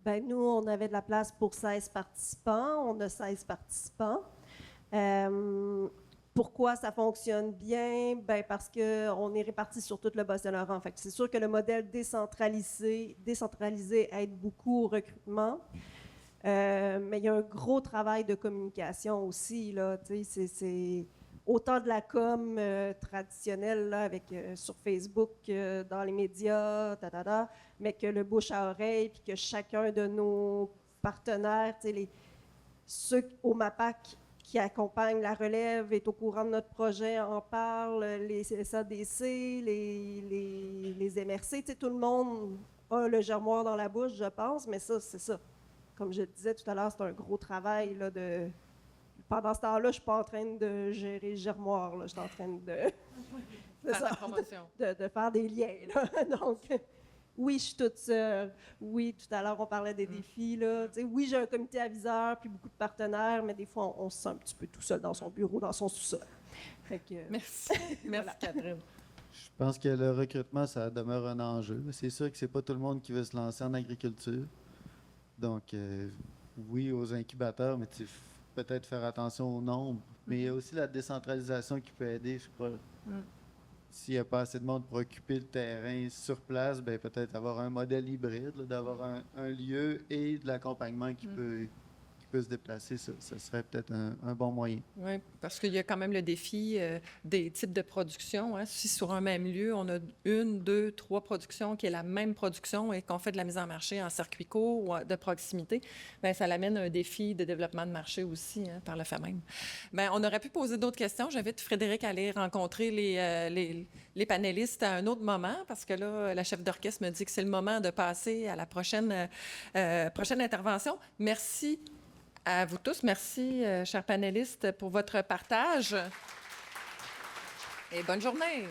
Nous, on avait de la place pour 16 participants. On a 16 participants. Pourquoi ça fonctionne bien? Parce qu'on est répartis sur tout le Bas-Saint-Laurent. Fait que c'est sûr que le modèle décentralisé aide beaucoup au recrutement. Mais il y a un gros travail de communication aussi. Là, c'est autant de la com traditionnelle là, sur Facebook, dans les médias, mais que le bouche à oreille, puis que chacun de nos partenaires, ceux au MAPAC qui accompagnent la relève, est au courant de notre projet, en parle, les SADC, les MRC, tout le monde a le germoir dans la bouche, je pense, mais ça, c'est ça. Comme je le disais tout à l'heure, c'est un gros travail. Là, pendant ce temps-là, je ne suis pas en train de gérer le germoir. Là. Je suis en train de faire des liens. Là. Donc, oui, je suis toute seule. Oui, tout à l'heure, on parlait des défis. Là. Oui, j'ai un comité aviseur puis beaucoup de partenaires, mais des fois, on se sent un petit peu tout seul dans son bureau, dans son sous-sol. Merci. Merci, Catherine. Je pense que le recrutement, ça demeure un enjeu. C'est sûr que c'est pas tout le monde qui veut se lancer en agriculture. Donc, oui, aux incubateurs, mais peut-être faire attention au nombre. Mais il y a aussi la décentralisation qui peut aider, je crois. S'il n'y a pas assez de monde pour occuper le terrain sur place, ben peut-être avoir un modèle hybride, là, d'avoir un lieu et de l'accompagnement qui peut se déplacer, ça serait peut-être un bon moyen. Oui, parce qu'il y a quand même le défi des types de production. Hein. Si sur un même lieu, on a 1, 2, 3 productions qui est la même production et qu'on fait de la mise en marché en circuit court ou de proximité, bien, ça l'amène un défi de développement de marché aussi, hein, par le fait même. Bien, on aurait pu poser d'autres questions. J'invite Frédéric à aller rencontrer les panélistes à un autre moment parce que là, la chef d'orchestre me dit que c'est le moment de passer à la prochaine intervention. Merci à vous tous. Merci, chers panélistes, pour votre partage. Et bonne journée.